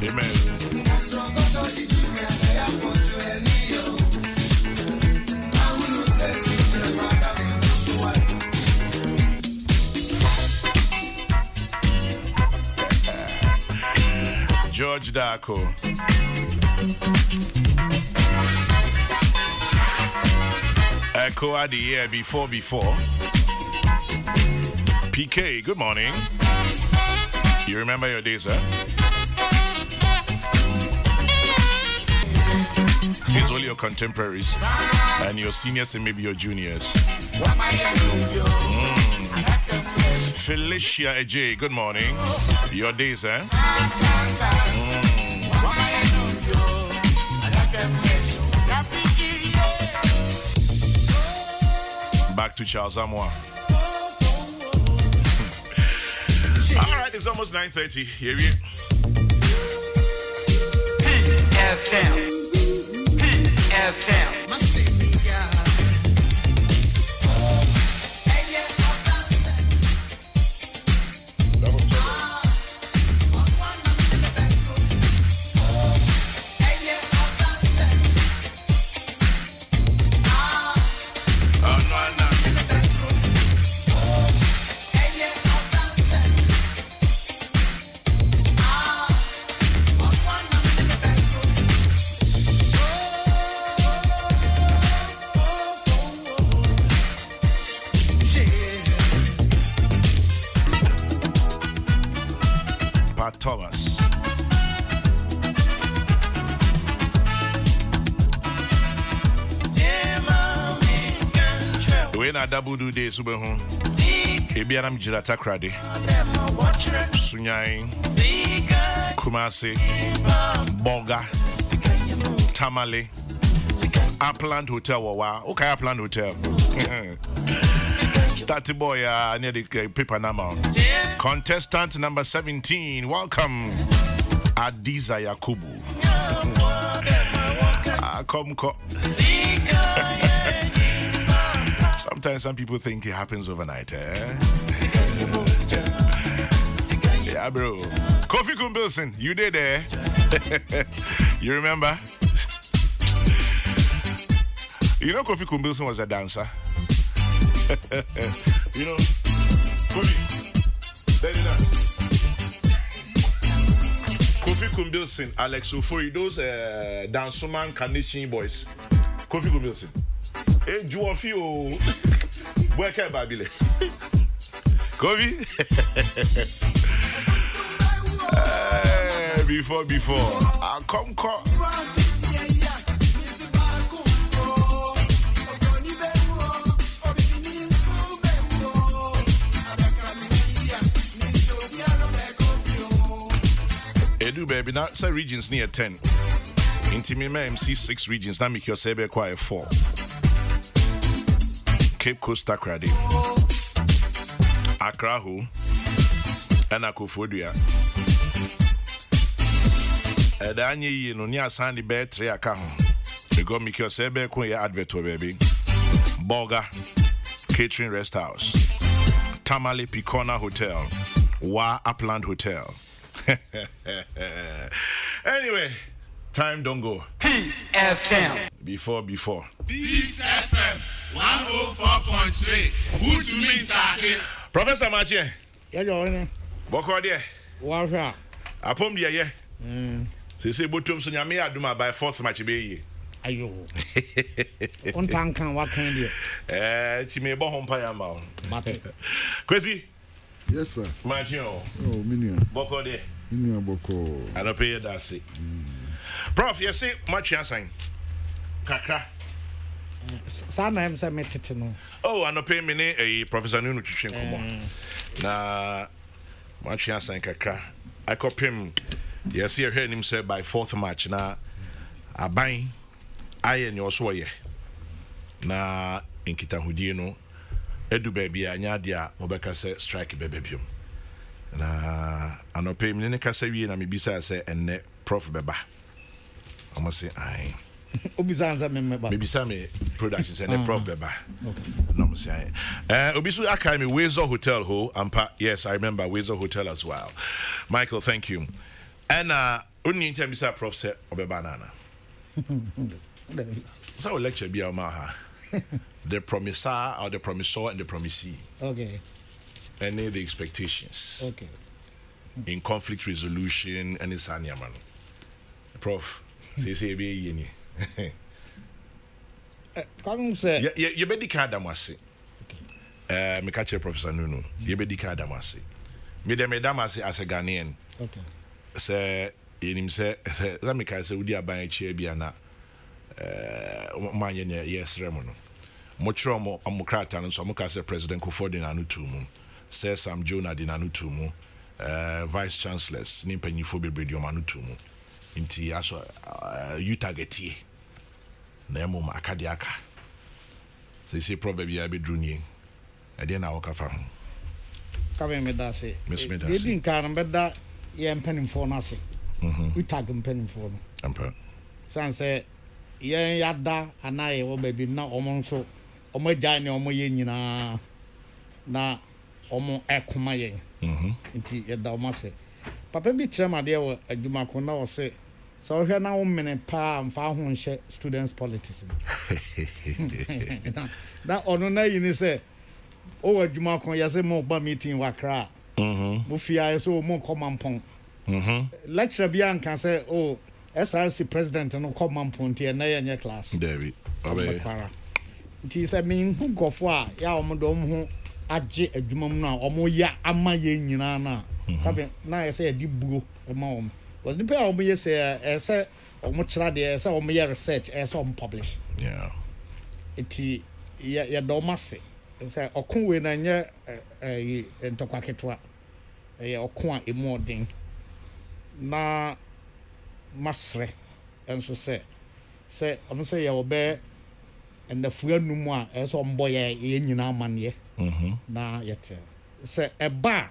Amen. George Darko. Echo at the year before. PK, good morning. You remember your days, huh? It's only your contemporaries and your seniors and maybe your juniors. Felicia AJ, good morning. Your days, huh? Back to Charles Amoa. All right, it's almost 9:30. Here we are. Peace FM. Peace FM. Thomas. When I double do this, Ebianam Jirata Krade, Sunyai, Kumasi, Bonga, Tamale, Upland Hotel, Wawa, okay, Upland Hotel. Starty boy, near the paper number. Contestant number 17, welcome, Adiza Yakubu. Sometimes some people think it happens overnight, eh? Yeah, bro. Kofi Kumbilson, you did there. You remember? You know Kofi Kumbilson was a dancer. You know, Kofi, let it out. Kofi Kumbilson, Alex Ofori, those Dansoman Carnation boys. Kofi Kumbilson. Hey, Juofio, where can Babyle? Kofi? Before. I'll come. Edu baby, now say regions near 10. Intimate MC 6 regions, now make your sebe quiet 4. Cape Coast Takrade, Accra Ho, and Akufodua. Danny, no near Sandy Bear 3 account. You go make your sebe quiet advert, baby. Boga, Catering Rest House, Tamale Picona Hotel, Wa Upland Hotel. Anyway, time don't go. Peace FM. Before. Peace FM 104.3. Who to me talking? Professor Machi. Yeah. Boko there. Wow. Apom dia. Say botum so nyame aduma by 4th match be yi. Ayo. On tankan what kind you? Ti me bo hompa ya ma. Mate. Kwesi. Yes, sir. Machi o. Oh, Minia. Boko there. Minia Boko. I don't pay that say. Prof, you say much answer. Kakra. Sana hem say metete no. Oh, I no pay me a Professor Nunu Twitwen komo. Na much answer kakra. I copy him. Yes, here him say by 4th match na aban aye ni oso ye. Na inkitahudie no edu baby anya dia mobeka say strike bebebium. Na anope me ne kasa wie na me bisa say enne prof beba. Omo say ai Obisa answer me ba. Maybe some production say enne prof beba. Okay. No mo say obisu akai me Wezo Hotel ho ampa. Yes, I remember Wezo Hotel as well. Michael, thank you. And Only in time is a prof set of a banana. So lecture be our maha. The promisor or the promisor and the promisee. Okay. And the expectations. Okay. In conflict resolution and in Sanyaman. Prof. Say be yeni. Come say. You be the card damasi. Me catch Professor Nunu. You be the card damasi. Me de me damasi as a Ghanaian. Okay. Say him say let me say udi aban chi bia na manye yes remono. Mochro mo amokrata no so mo ka say President Kufuor de nanu tumu. Say Sam Jonah de nanu tumu. Vice chancellors ni mpanyifo bebre de omanu tumu. Inti aso UTAG tie. Na emo akadiaka. Say probably ya be druni. E dey na wakafa ho. Come me da say. Miss me da say. say. Dey kan beda ye mpanimfo na say. UTAG mpanimfo no. Ampa. San say ye yada anaye wo baby na omo nso omo gya ne omo ye nyina na omo ekoma ye. Nti ye da omo say. Papa bi kyerema de wo adwuma ko na wo say so hwe na wo mene pa amfa ho nhye students politics. Da ono na yi ni say o adwuma ko ya say mo ba meeting wakra. Mo fia so mo komampon. Lecture bi an kan say oh SRC president no komampon tie na ye class. David. Obe. Nti say me hu gofo a ya omo do ho agye adwuma mu na omo ya ama ye nyina na. Kabe na ye say di bugo e ma omo. Was the pair of me say omo kyra de say omo ye research say omo publish. Yeah. Iti ya do mase. Say okun we na nye ntokwa ketwa. Okun a emu odin. Na masre enso say omo say ya obe and the fuanu mu a say ombo ye nyina amane. Na yete. Say eba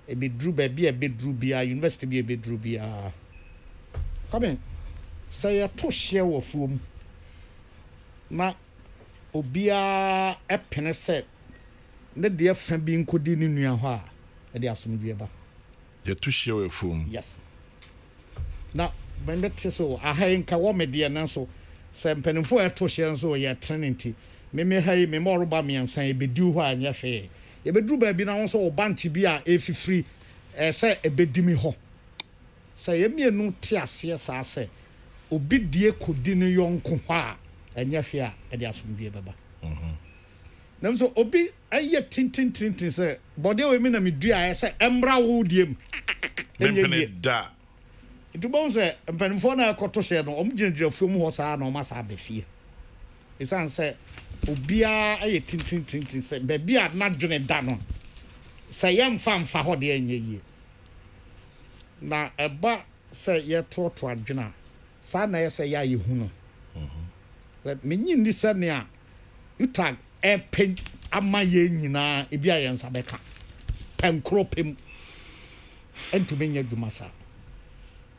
e be dru ba bi e be dru bia university bi e be dru bia come say ya to share wo fuom na obia e pene say ne de fa bi nkodi ni nua ho a e de asomdue ba ya to share wo fuom yes na when that so a ha nka wo me de na so say mpanimfo e to share so ye trinity me ha me mo roba me ansan e be du ho anya hwe ye be dru ba bi na won so o banchi bi a e fifiri say e be dimi ho say ye mienu ti ase sa say obi die kodi no yonko ho a anya hwe a e de asomdue baba nam so obi aye tintin say body we me na me dua say emra wo diem enye da itu bon say mpanimfo na akoto hye no omgyinagyira fuom ho saa na omasa abefie isan say obia aye tintin say be bia na dwene da no say yam famfa ho de enye yie na eba say ye toto adwena sa na ye say ya ye hu no let me nyindi se ne a UTAG e pen ama ye nyina e bia ye nsa beka penkropem entumi nya dwuma sa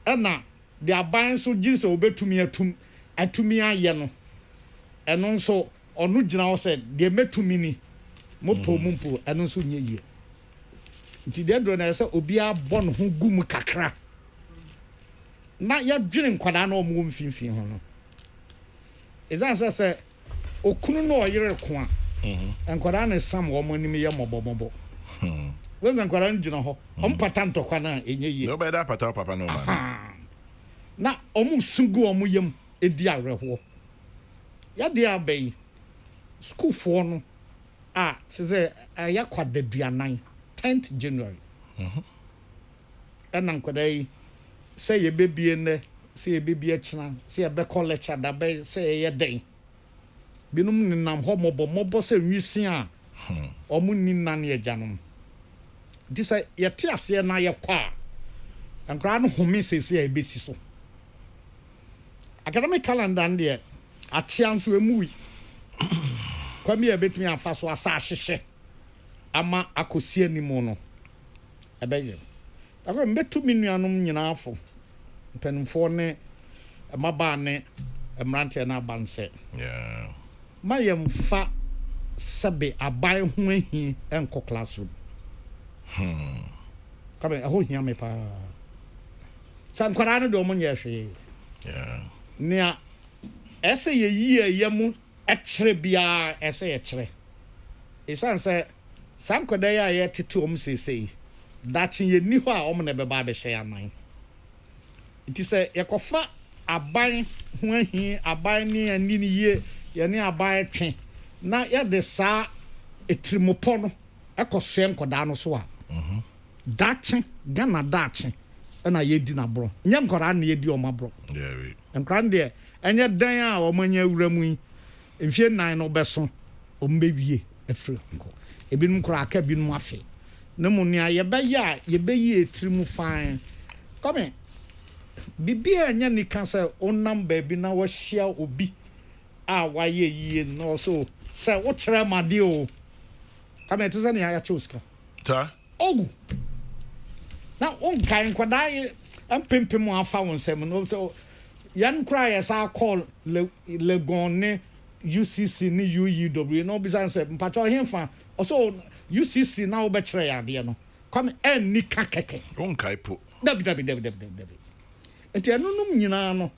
ena de aban so gise obetumi atumi aye no eno nso onu gina wo se de metumi ni mopo mumpo eno nso nye yie nti de do na se obi abon ho gum kakra na ya dwene nkwada na omo mfimfin ho no ezan se okunu no oyere ko a nkwada na sam omo nim ye mobobobo wezan nkwada ngina ho ompata ntokwa na enye yie no be da pata papa no man na omo sugu omo yem edi areho ya de abai school for no se ya kwada duanan 10th January and nkwada say ye bebie ne say ye bebie china say ye be college da be say ye den binum ninam ho mobo say nwisi a omu ninnan ye janom di say ye te ase na ye kwa ankra no home say ye besi so academic calendar ndie achia nso emuwi kwami ye betumi afa so asa ahyehye ama akosi animu no ebeje akwa mbetu minuanom nyina afo mpanimfo ne maba ne mrante na abanse yeah mayem fa sabe abai ho ahi enko classroom kabe aho hia me pa Sankwara no do mo nye hwe. Yeah. Nia ese ye yie mu ekyere bia ese ye kyere. Isan se sankwada ya ye tetu om sesei. Dachi ye ni ho a om na beba be hye aman. Iti se ye kofa aban ho ahi aban ni ani ni ye ye ne aban twe na ye de sa etrimopo no ekosue nkoda no so a. Dachi gana dachi na ye di na bro. Nyam nkora na ye di o mabro. Yeah, we. Nkran de enye dan a o manya wuramu yi. Mfie nan no beso o mbewie efre nko. Ebinum kora aka binum afi. Na mu nia ye be ya ye be yi etrimu fine. Come bibia anya ni kan se onam ba bi na wo hia obi a waye yie no so se wo kire made o. Come to say na ya choska. Ta? Oh. Na on kan kwada ye ampempem afa won sem no so yan cry as I call le gonne UCC ni UUW no bisan se mpacho hemfa also UCC na wo be kire ya de no come en ni kakeke On kaipo. dabi enti anunum nyina no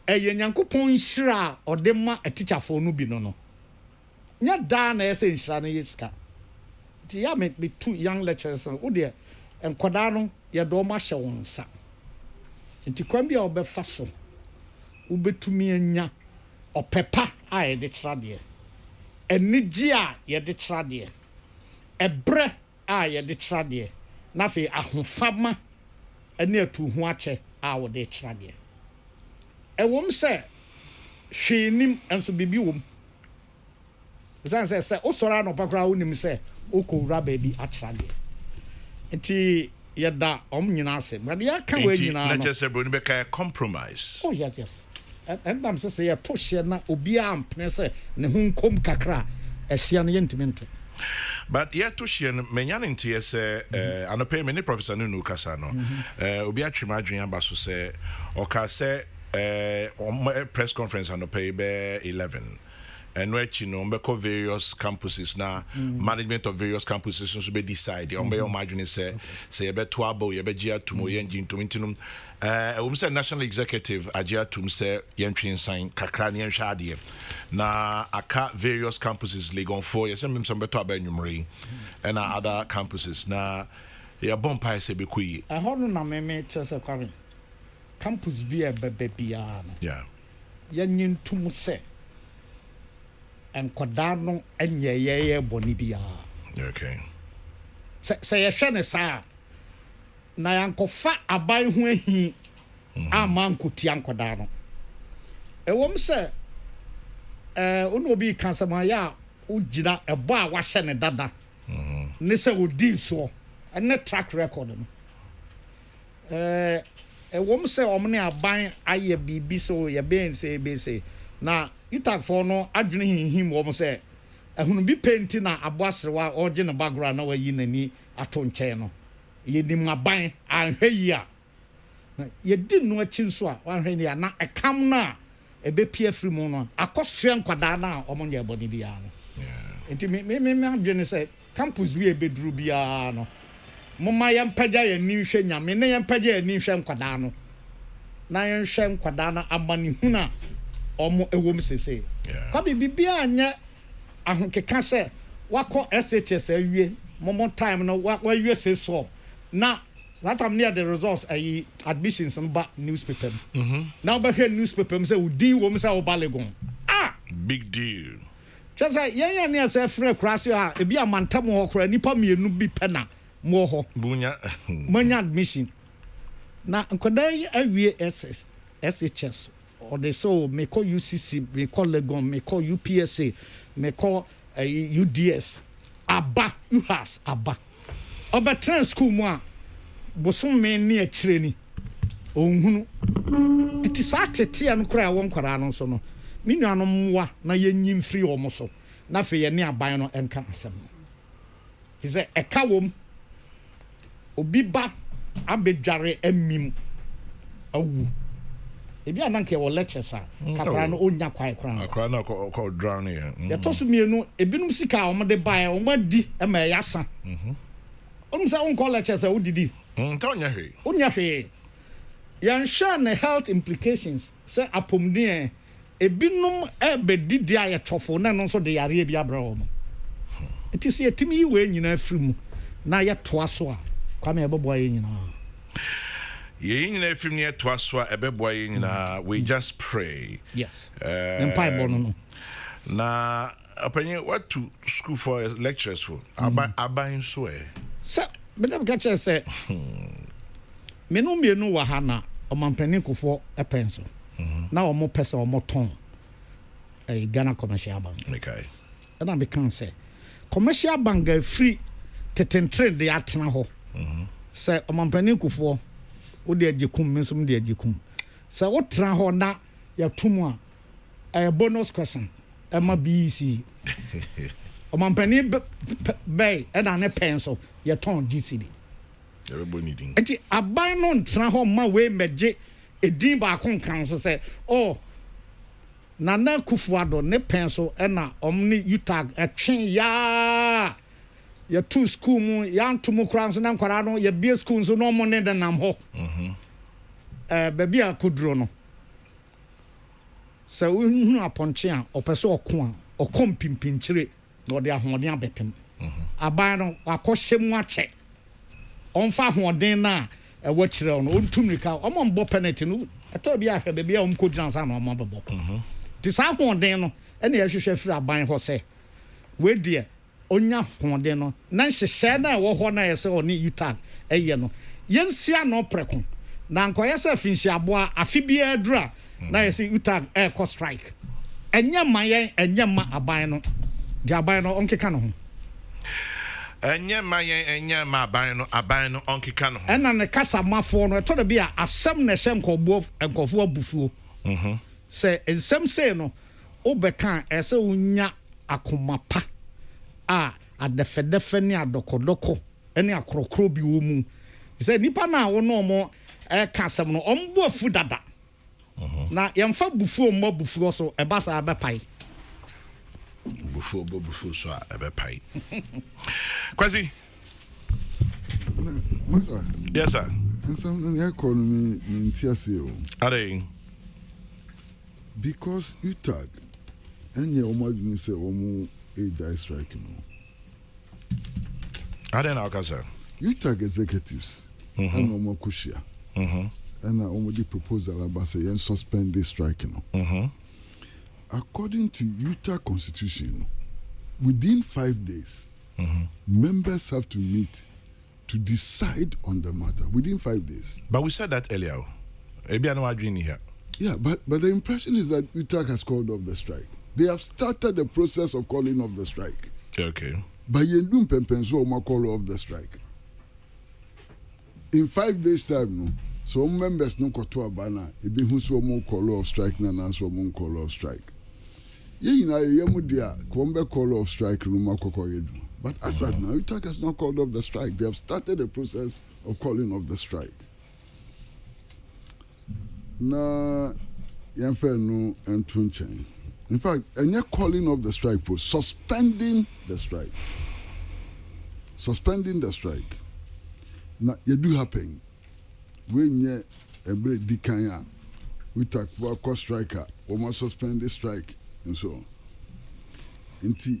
eye nyankopon hira ode ma atichafo no bi no nya da na ese hira na yeska ti ya me two young lecturers wo de enkoda no ye do ma hye wonsa enti kwan bia obefa so ubetumi anya opepa a ye de trade enigi a ye de trade ebre a ye de trade na fe ahofama ene atu ho ache a wo de trade ewom se hwenim enso bibi wom zan se osora no pakra wonim se okowura ba bi atrade enti yeda nyina ase but ya kan we nyina no na just say bro ni be ka compromise. Oh yes and am say ya to hye na obi ampne se ne ho nkom kakra ehye no yentimi nto. But yet to share menya ntie se anope me ni professor no kasa no obi atwema adwen aba so se o ka se press conference anope be 11 and which you know mbeko various campuses na management of various campuses so be decide on be imagine say you be to abo you be gia to mo yen ginto ntinum we say national executive agia tum say yentwen sign kakra ne nhwa ade na aka various campuses legon 4 yes some beto abanyumre and other campuses na ya bompa say be kuyi ahono na meme chese kwame campus bi e bebe bia no yeah yanyintum se enkoda no enye boni bia okay se ye hwe ne sa na yankofa aban ho ahi amankotia nkoda no ewom se ono obi kansama ya ujira ebo a wahye ne dada ne se odi so ene track record no ewom se omne aban aye bibi so ye ben se be se na UTAG for no adwene him wo se ehunu bi penti na aboasrewa oje ne background na wayi nani ato nche no ye dim aban anhwe yi a ye di no achi nso a wanhwe ni na ekam na ebe pie free mu no akosue nkwada na omonye body bia no enti me adwene se campus wi ebeduru bia no moma ye mpaja ye ni hwe nyame ne ye mpaja ye ni hwe nkwada no na ye hwe nkwada na amani huna omo ewom sese kwa bibia anya ahonkeka se wako SHS awie momo time no wa wie seso na that time near the results admissions no ba newspaper now ba here newspaper say udi wom say obalegon big deal just say yan ne say free krasi ha e bi amantam ho kra nipa mienu bi pena mo ho bunya manya admission na nkoda awie SHS or they so me call UCC, me call Legon, me call UPSA, me call UDS. Aba, UHAS, Aba. Oba trans school moi. Bosom me near training. Oh, it is at a tea and cry one corano so no. Minano mwa na yen free almost so. Na fe ye near bino and can some. He said a cowum Obiba Abejare emim. Oh. Ebi ananke wo lectures a kakra no onya kwai kran akra na ko drown here ya tosu mienu ebinum sika o mde bae o madi e ma yasa onum sa on call lectures a odidi ta onya hwe onya hwe yɛnhwɛ ne health implications sɛ apɔmuden ebinom ɛbɛdi di ayɛ tɔfo na no nso de yareɛ bi abrɛ wɔn eti sɛ yɛtumi yi wɔ nyinaa firi mu na yɛtoa so a kwame ɛbɛboa yɛ nyinaa yɛyi nyinaa firi mu yɛtoa so a ɛbɛboa yɛ nyinaa we just pray yes mpaebɔ no na apanye what to school for lectures for aban so sɛ bɛdɛ ka kyerɛ sɛ menu wɔ ha na ɔmampanin kofoɔ ɛpɛn so na ɔmo pɛ sɛ ɔmo tɔn Ghana commercial bank okay ɛna bɛka sɛ commercial bank ga free tetentre de atena hɔ sɛ ɔmampanin kofoɔ wode agye kum me nso me de agye kum sɛ wotena hɔ na yɛtum a bonus question ɛma BEC ɔmampanin bɛɛ ɛna ne pɛn so yɛtɔn GCD everybody needing eti aban no ntena hɔ ma we megye edin ba ko nkan so sɛ Nana Kufuado ne pɛn so ɛna ɔmne UTAG ɛtwen ya tu school mu ya ntomu kra so na nkwara no ya bie school so no mo ne de nam hɔ baabi a koduro no sɛ wohunu apɔnkye a ɔpɛ sɛ ɔkɔ mpimpinkyire na ɔde ahoɔden abɛpem aban no akɔhyɛ mu akyɛ ɔmfa ahoɔden na ɛwɔ kyerɛ no ɔntumrika ɔmɔ mbɔ penalty no ɛtɔ bi ahwɛ baabi a ɔmkɔgyina sa na ɔmɔ bɛbɔ ti saa ahoɔden no ɛna yɛhwehwɛ firi aban hɔ sɛ wedeɛ onya ahoɔden no na nhyehyɛ na ɛwɔ hɔ na yɛsɛ ɔne UTAG ɛyɛ no yɛnsia no prɛko na nkɔyɛ sɛ finhyiaboa afi biara dura na yɛsɛ UTAG ɛkɔ strike ɛnyɛ ma yɛn ɛnyɛ ma aban no de aban no ɔnkeka no ho ɛnyɛ ma yɛn ɛnyɛ ma aban no ɔnkeka no ho ɛna ne kasa mafoɔ no ɛtɔ de bi a asɛm na ɛhyɛ nkɔfoɔ abufuo sɛ nsɛm sei no wobɛka ɛsɛ wonya akoma pa a adɛfɛdɛfɛ ne adɔkɔdɔkɔ ne akorɔkorɔ bi wɔ mu sɛ nipa na wo no ɔmo ɛka asɛm no ɔmbo afu dada na yɛmfa bufuo mmɔ bufuo so ɛba saa bɛpae bufuo so a ɛbɛpae Kwasi yes sir nsɛm no yɛkɔ no me nti ase o ade because UTAG ɛnyɛ ɔmo adwene sɛ ɔmo die strike no ade na ɔkasa UTAG executives ɛna ɔmo akɔhyia ɛna ɔmo de proposal aba sɛ yɛn suspend this strike no according to UTAG constitution within 5 days members have to meet to decide on the matter within 5 days. But we said that earlier. Maybe I know what here. Yeah, but the impression is that UTAG has called off the strike. They have started the process of calling off the strike. Okay. But Yendum Pempenso Oma call off the strike. In 5 days' time, no, so members no koto abana, ebi husu omo call off strike na nanso omo call off strike. Ye na yemu dia kombe call off strike no makoko yedu. But as at now, UTAG has not called off the strike. They have started the process of calling off the strike. Na yɛmfɛ no ɛnto nkyɛn. In fact, ɛnyɛ calling off the strike, but suspending the strike. Suspending the strike. Na yɛdu happen. Wenye ɛbrɛ di kan a UTAG for a striker, we must suspend the strike and so on. Nti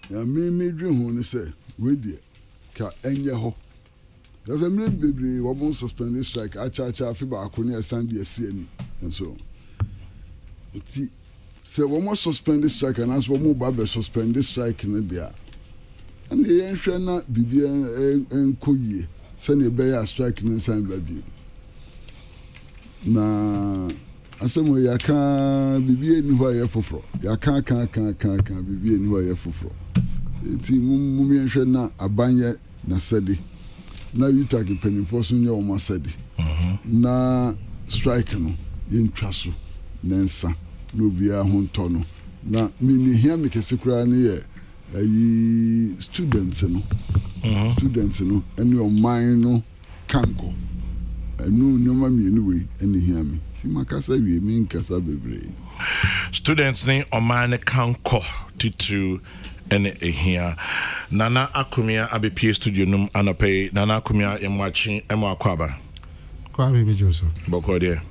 ya me dream ho ne sɛ we die ka ɛnyɛ hɔ. There's a minute baby, we won't suspend this strike. Acha fiba akoni asandi asieni and so. Say we must suspend this strike and as we move back suspend this strike in there. And the enshwe na bibi enkoye. Send a bear strike in sign baby. Na asemo yaka bibi ni hwa ye foforo. Yaka kan bibi ni hwa ye foforo. Enti mummi enhwe na abanye na sedi. Na UTAG penifo so nye o masedi na strike no yentwa so nensa no bia ho ntɔ no na me hia me kese kura ne ye ayi students no ene o man no kanko enu nyoma me anyway ene hia me ti makasa wie me nkasa bebre students ne o man kanko titu ene ehia Nana Akumia abepie studio num anapay Nana Akumia emwachi emwakwaba Kwa baby Joseph. Boko there.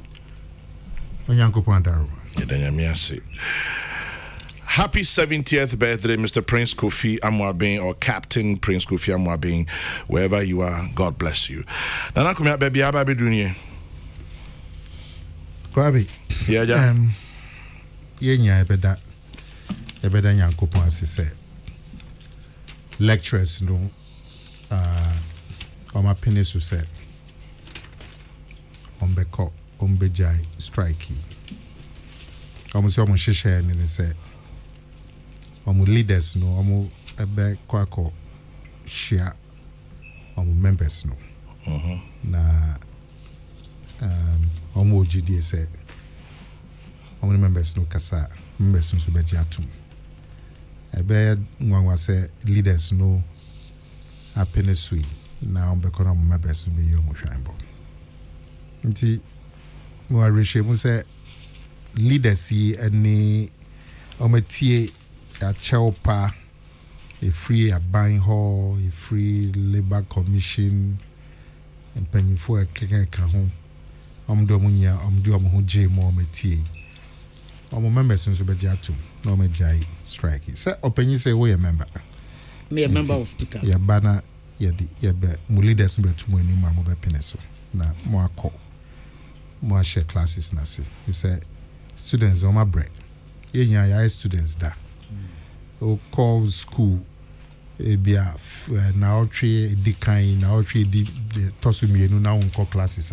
Onyankopon adaro. Happy 70th birthday, Mr. Prince Kofi Amwabin, or Captain Prince Kofi Amwabin, wherever you are. God bless you. Nana kumya baby ababi dunye. Kwabi. Yeah. Yenya ebeda Nyankopon asise. Lecturers no on my penis to say ombeko ombejai strike. Almost almost share and say leaders no ebe kwako share members no na GD say members no kasa members no beji atum ebe nwanwa say leaders no happiness we na ombeko na members no be yo mo hwanbo nti mo arishe mo say leaders yi any ometie a chelpa a free a buying hall a free labor commission and penny for a keke ho domunya do ho je mo metie members so be jatu no me jai strike say openyi say we a member me a member of UTAG ya bana ya be mo leaders be tumu ani ma mo be peneso na mo akọ mo share classes na say you say students on my break. Yeah, students da. O call school. Ebia now tree decline now tree the tosu me no now call classes.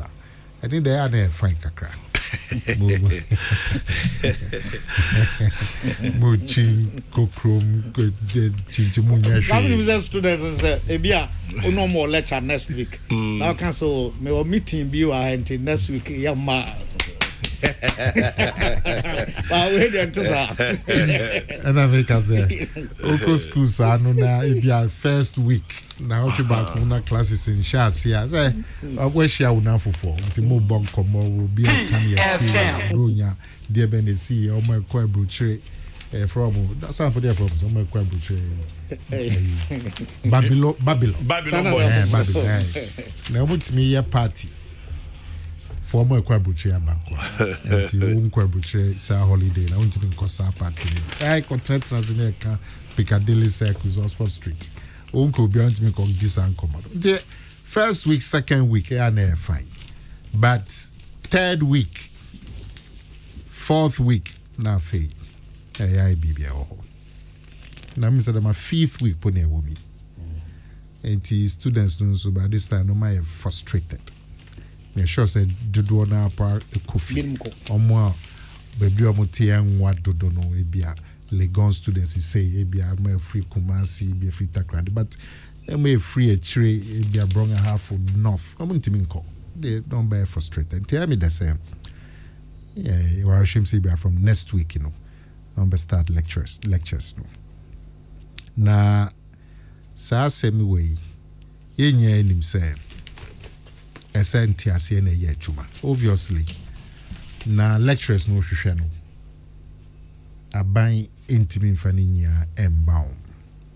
I think they are there fine kakra. Mochi Kokrokoo chinchimunya. How many students say ebia no more lecture next week. Now cancel me meeting be until next week yama. And I make us say, Oko schools are no na it first week. Now to back una classes in Shasi. I say, I wish I would now for the more bunk come will be a Kanya, dear Benesi, or my quabutre from that's how for their problems. My quabutre Babylon. Now, what's me a party? Former Quabuche Banco, and you won't Quabuche, say holiday. I want to be in Cosa party. I content Transineca, Piccadilly Circus, Oxford Street. Uncle beyond me called this uncle. The first week, second week, I never fine. But third week, fourth week, now fee. I be now, Mr. My fifth week, pony woman. And students don't so by this time, no, my frustrated. Me sure said dodo na pa Kofi omo baby omo tie nwa dodo no ebia Legon students say ebia ma free Kumasi ebia free Takrady but ma free a chire ebia bronga half north omo ntimi nko they don't be frustrated tell me the same you are ashamed say ebia from next week be start lectures no na sa semi way yenya enim say SNT ase na ye adwuma obviously na lecturers no hwehwe no aban intimi mfani nya embaum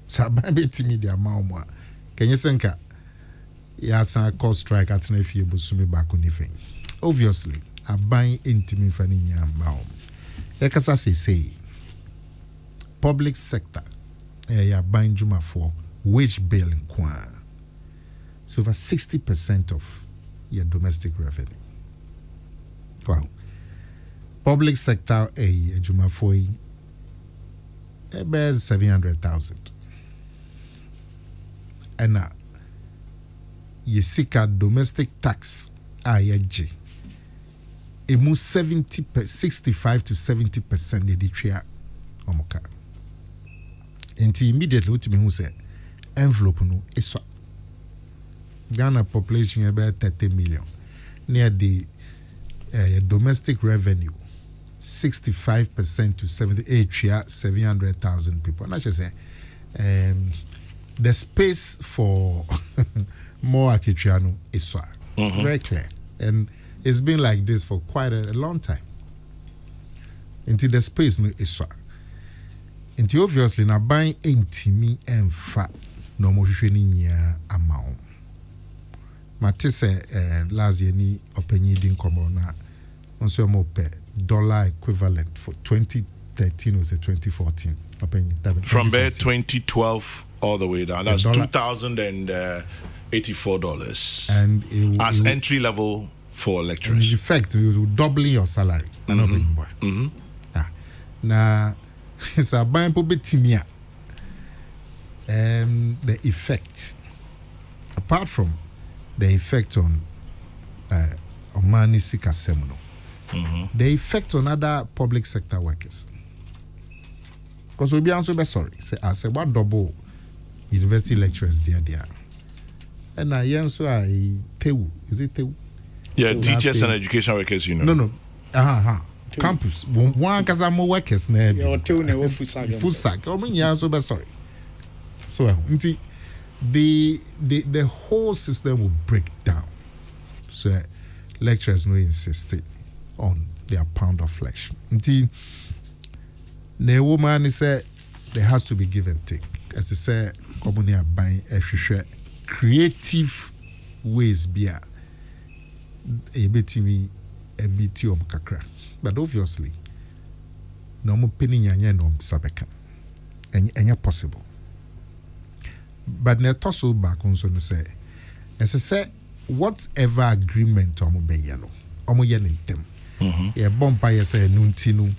saban betimi dia maum a kenye senka ya san call strike atena fie bosumi bako ni fen obviously aban intimi mfani nya embaum e kasa say public sector ya ban juma for wage bill nkwa so over 60% of your domestic revenue. Wow. Public sector Juma foi bears 700,000. And now you seek domestic tax IAG. It moves 65 to 70% the tria omoka. Until immediately what me who say envelope no is Ghana population about 30 million. Near the domestic revenue, 65% to 78, 700,000 people. And I should say, the space for more Akitriano is very clear. And it's been like this for quite a long time. Until the space is until obviously now buying intimi and fat no more amount. Matisse last year ni openyi din komo na onso mo pe dollar equivalent for 2013 or 2014 openyi from there 2012 all the way down. That's $2,084 and as entry level for lecturers. In effect, you will double your salary. Now, it's a buying public the effect, apart from the effect on money seeker seminal, the effect on other public sector workers. Because we'll be answered sorry. Say, I said, what double university lecturers there. And I answer, I TEU. Is it TEU? Yeah, teachers and education workers, No. Campus. One because I'm workers now. Food sack. Sorry. So the whole system will break down. So lecturers will insist on their pound of flesh. The woman said there has to be give and take. As I say, company are buying creative ways beer. A bit me a medium kakra. But obviously, no more penny no sabeka. And possible. But ne tosso back on so no say. As I say, whatever agreement omo be yellow. Omo yen them. Yeah, bumpire say nuntinu.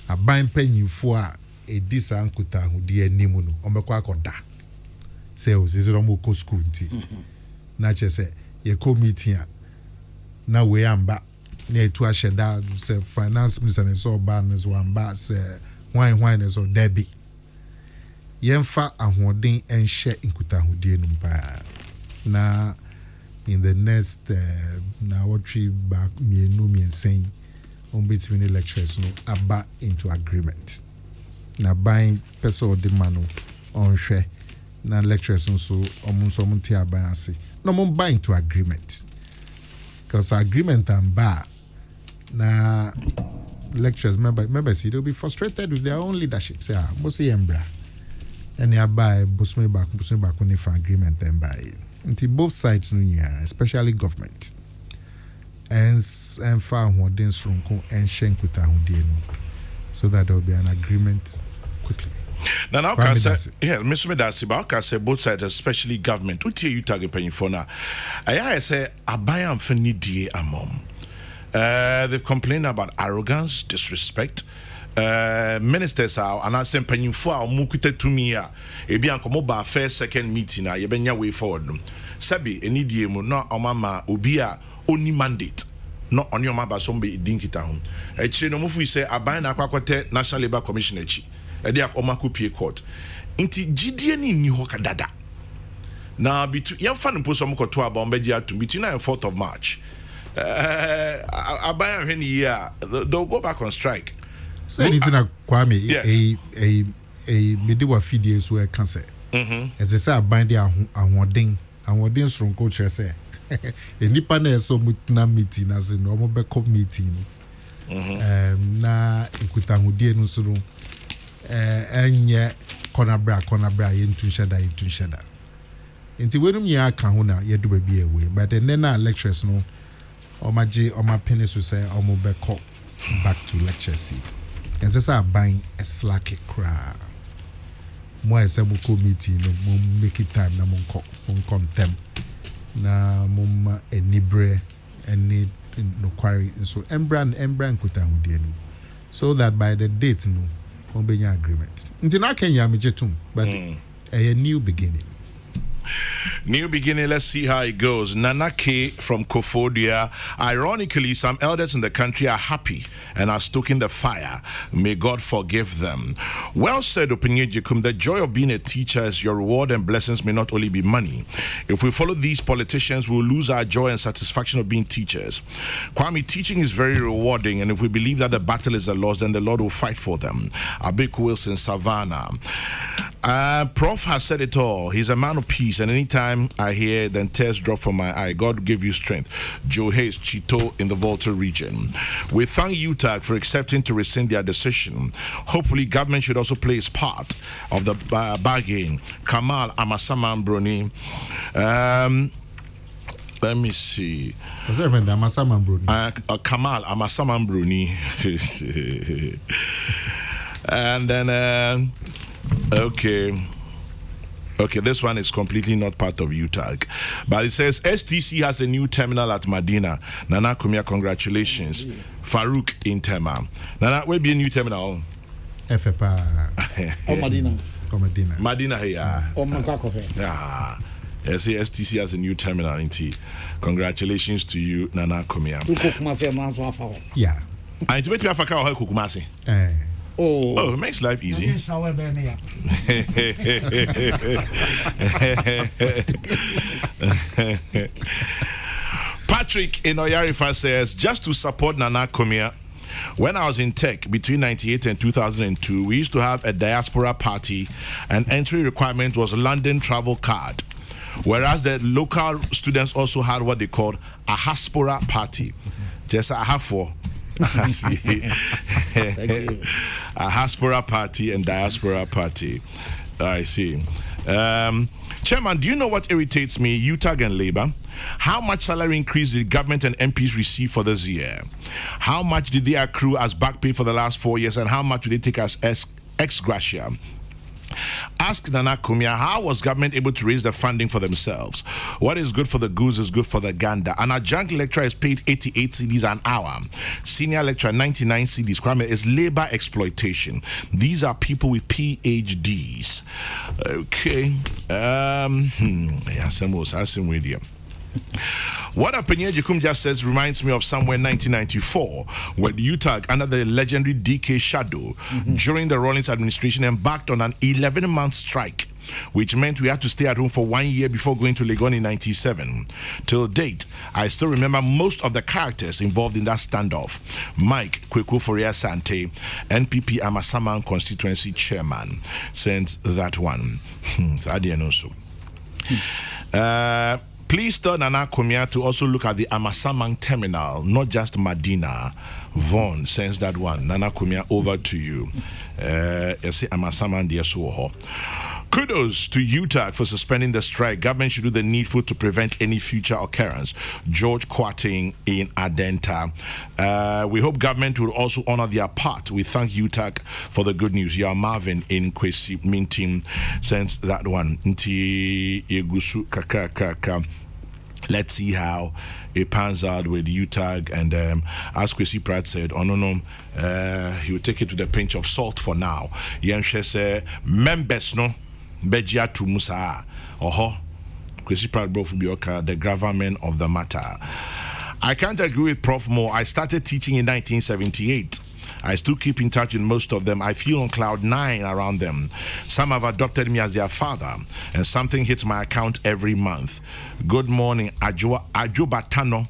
A buying penny for a disankuta who dear nimuno. Omekwa koda. Sales is omo ko school tea. Nature say, ye co meeting. Now we am back near to a sheda, say finance minister and so banners one bat, say wine as or Debbie. Yenfa and hoarding and share in Kutahudianumba. Now, in the next now what tree back me and saying on between the lecturers no about into agreement. Now buying person the manu on share. Now lecturers also almost tia bayansi. No more buying to agreement. Because agreement and bar now lecturers members they'll be frustrated with their own leadership. Say mostly embra and nearby busme back only for agreement and by until both sides especially government and far within Srunko and Shenkuta so that there will be an agreement quickly. Now can say Mr. Medasi, but can say both sides, especially government. What you target paying for now? I say abayam for needy among. They've complained about arrogance, disrespect. Ministers are and I say paying for mukute to me. Ebi ankomo ba first second meeting. You benya way forward. Sabi needy mo no omama ubia only mandate. Not on your maba somebody dinkita home. Actually, no move we say abayam akwakote National Labour Commission echi. Ediak Omaku Pie Court. Inti GDN ni hoka dada. Now between young fan post some to about between 9 and 4th of March. Abaya any year they'll go back on strike. So anything Kwame yes. a mediwa feedies were cancer. As I say bind their awarding from coach say. A nipa na so mutna meeting as in normal backup meeting. Na ikutangudie no so enye konabra into shada nti wenum ya ka ho na yedu ba bi ewe but then na lectures no omaje penis will say omo be call back to lectures and say buying a slack cra mo ese mo committee no mo make it time na mo contem na mo ma enibre any no query so embran kuta ho die no so that by the date no agreement. Ntina Kenya mejetum, but a new beginning. New beginning, let's see how it goes. Nana K from Kofodia. Ironically, some elders in the country are happy and are stoking the fire. May God forgive them. Well said, Opinion Jekum. The joy of being a teacher is your reward and blessings may not only be money. If we follow these politicians, we'll lose our joy and satisfaction of being teachers. Kwame, teaching is very rewarding, and if we believe that the battle is the Lord's, then the Lord will fight for them. Abik Wilson, Savannah. Prof has said it all. He's a man of peace, and anytime I hear, then tears drop from my eye. God give you strength. Joe Hayes, Chito in the Volta region. We thank UTAG for accepting to rescind their decision. Hopefully, government should also play its part of the bargain. Kamal Amasaman Bruni. Let me see. Kamal Amasaman Bruni. And then, okay, this one is completely not part of UTAG. But it says STC has a new terminal at Medina. Nana Kumia, congratulations. Farouk in Tema. Nana, where be a new terminal? Oh, Medina. Medina, yeah. Oh, Makakofe. Yeah. Yes, STC has a new terminal in T. Congratulations to you, Nana Kumia. Yeah. And to make me a faka or Kukumasi. Oh, it makes life easy. Patrick in Oyarifa says, just to support Nana Kumia, when I was in tech between 98 and 2002, we used to have a diaspora party, and entry requirement was London travel card. Whereas the local students also had what they called a diaspora party. Just a half for a diaspora party and diaspora party. I see. Chairman, do you know what irritates me, UTAG and Labour? How much salary increase did government and MPs receive for this year? How much did they accrue as back pay for the last 4 years, and how much do they take as ex gratia? Ask Nana Kumia, how was government able to raise the funding for themselves? What is good for the goose is good for the gander. An adjunct lecturer is paid 88 cedis an hour. Senior lecturer 99 cedis. Kwame, is labor exploitation. These are people with PhDs. Okay. What Apenya Jikum just says reminds me of somewhere in 1994 when UTAG, under the legendary DK Shadow, during the Rawlings administration, embarked on an 11-month strike, which meant we had to stay at home for 1 year before going to Legon in 97. Till date, I still remember most of the characters involved in that standoff. Mike Kokrokoo Foria Sante, NPP Amasaman constituency chairman, sends that one. I didn't know so. Please tell Nana Kumia to also look at the Amasaman terminal, not just Medina. Vaughn sends that one. Nana Kumia, over to you. Amasaman dear so. Kudos to UTAG for suspending the strike. Government should do the needful to prevent any future occurrence. George Quating in Adenta. We hope government will also honor their part. We thank UTAG for the good news. Yeah, Marvin in Kwesi Mintin sends that one. Nti Egusu Kaka. Let's see how it pans out with UTAG, and as Kwesi Pratt said, he will take it with a pinch of salt for now. Yenshe say members no Bejia to Musa Kwesi Pratt bro the gravamen of the matter. I can't agree with Prof Mo. I started teaching in 1978. I still keep in touch with most of them. I feel on cloud 9 around them. Some have adopted me as their father, and something hits my account every month. Good morning, Ajo Batano,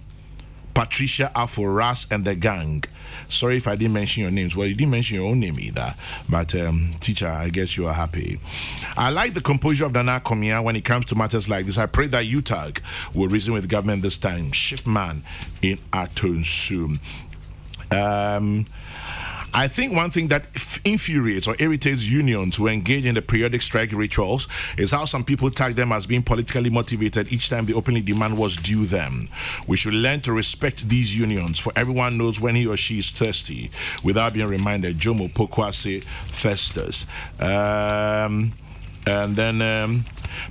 Patricia Afo, Ras, and the gang. Sorry if I didn't mention your names. Well, you didn't mention your own name either. But, teacher, I guess you are happy. I like the composure of Nana Kumia when it comes to matters like this. I pray that UTAG will reason with government this time. Shipman in Atonsu. I think one thing that infuriates or irritates unions who engage in the periodic strike rituals is how some people tag them as being politically motivated each time they openly demand what's due them. We should learn to respect these unions, for everyone knows when he or she is thirsty without being reminded. Jomo Pokwase Festus. And then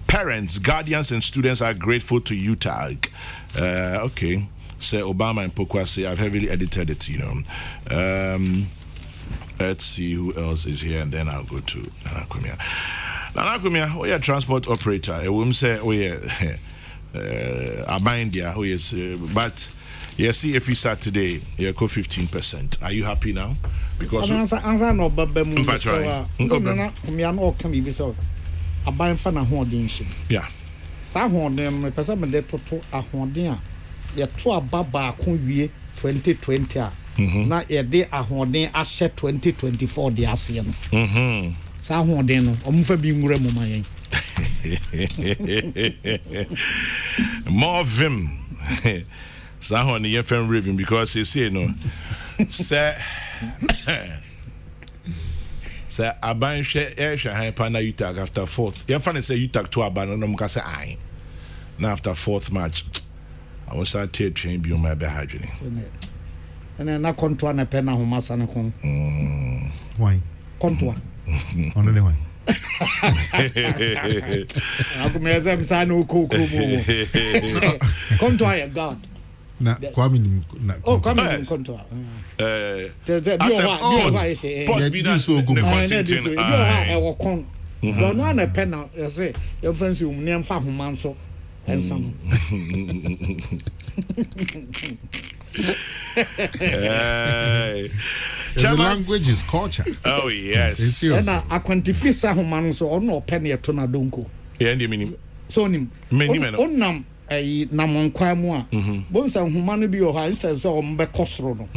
parents, guardians, and students are grateful to UTAG. Okay. Say Obama and Pokwase, I've heavily edited it, Let's see who else is here, and then I'll go to Nana Kumia. Nana Kumia, we are transport operator. I won't say we are Abandia, who is, but yes, see if we start today, you go 15%. Are you happy now? Because answer no babem. Yeah. Sa hoden me pesa me de toto ahoden a ye to ababa ko wie 2020 a na ye de ahoden a hye 2024 de ase no sa hoden no omfa bi nwura mu mayen more vim sa hoden ye fam raving because he say no say say aban hwe hyper na UTAG after fourth. You find say UTAG to aban no mka say ai. Now after fourth match I was start to train be my behaging. And then na kontoa na pena ho masa ne kon. Why? Kontoa. Only why? Aku meza msana ukoko mo. Kontoa ya God. Na Kwame ni na. Oh, Kwame ni kontoa. Pot be that so go content. Bio ha e wo kon. Bo no na pena you say your friends you name fa ho man so. Ensam. The language is culture. Oh yes. And I quantify sa human so on no pen ye to na donko. Yeah, ndi meaning. So nim. Onam nam nkwa mu a. Bonsa human bi o ha instead so o mbe kosro no.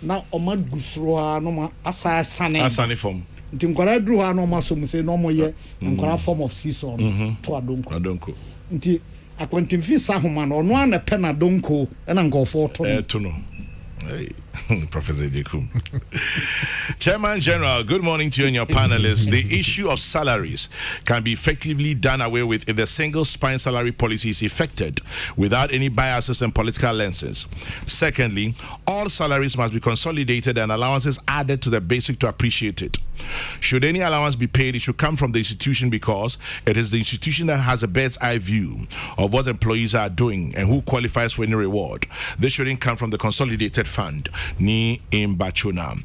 Na o ma gusro ha no ma asa sane form. Nti nkwara dru ha no ma so mu say no mo ye nkwara form of season to adonko. Nti I quantify sa human no na pen na donko na nkofo to no. Hey, Professor Dekum. Chairman General, good morning to you and your panelists. The issue of salaries can be effectively done away with if the single spine salary policy is effected without any biases and political lenses. Secondly, all salaries must be consolidated and allowances added to the basic to appreciate it. Should any allowance be paid, it should come from the institution because it is the institution that has a bird's eye view of what employees are doing and who qualifies for any reward. This shouldn't come from the consolidated fund. Ni in Bachuna.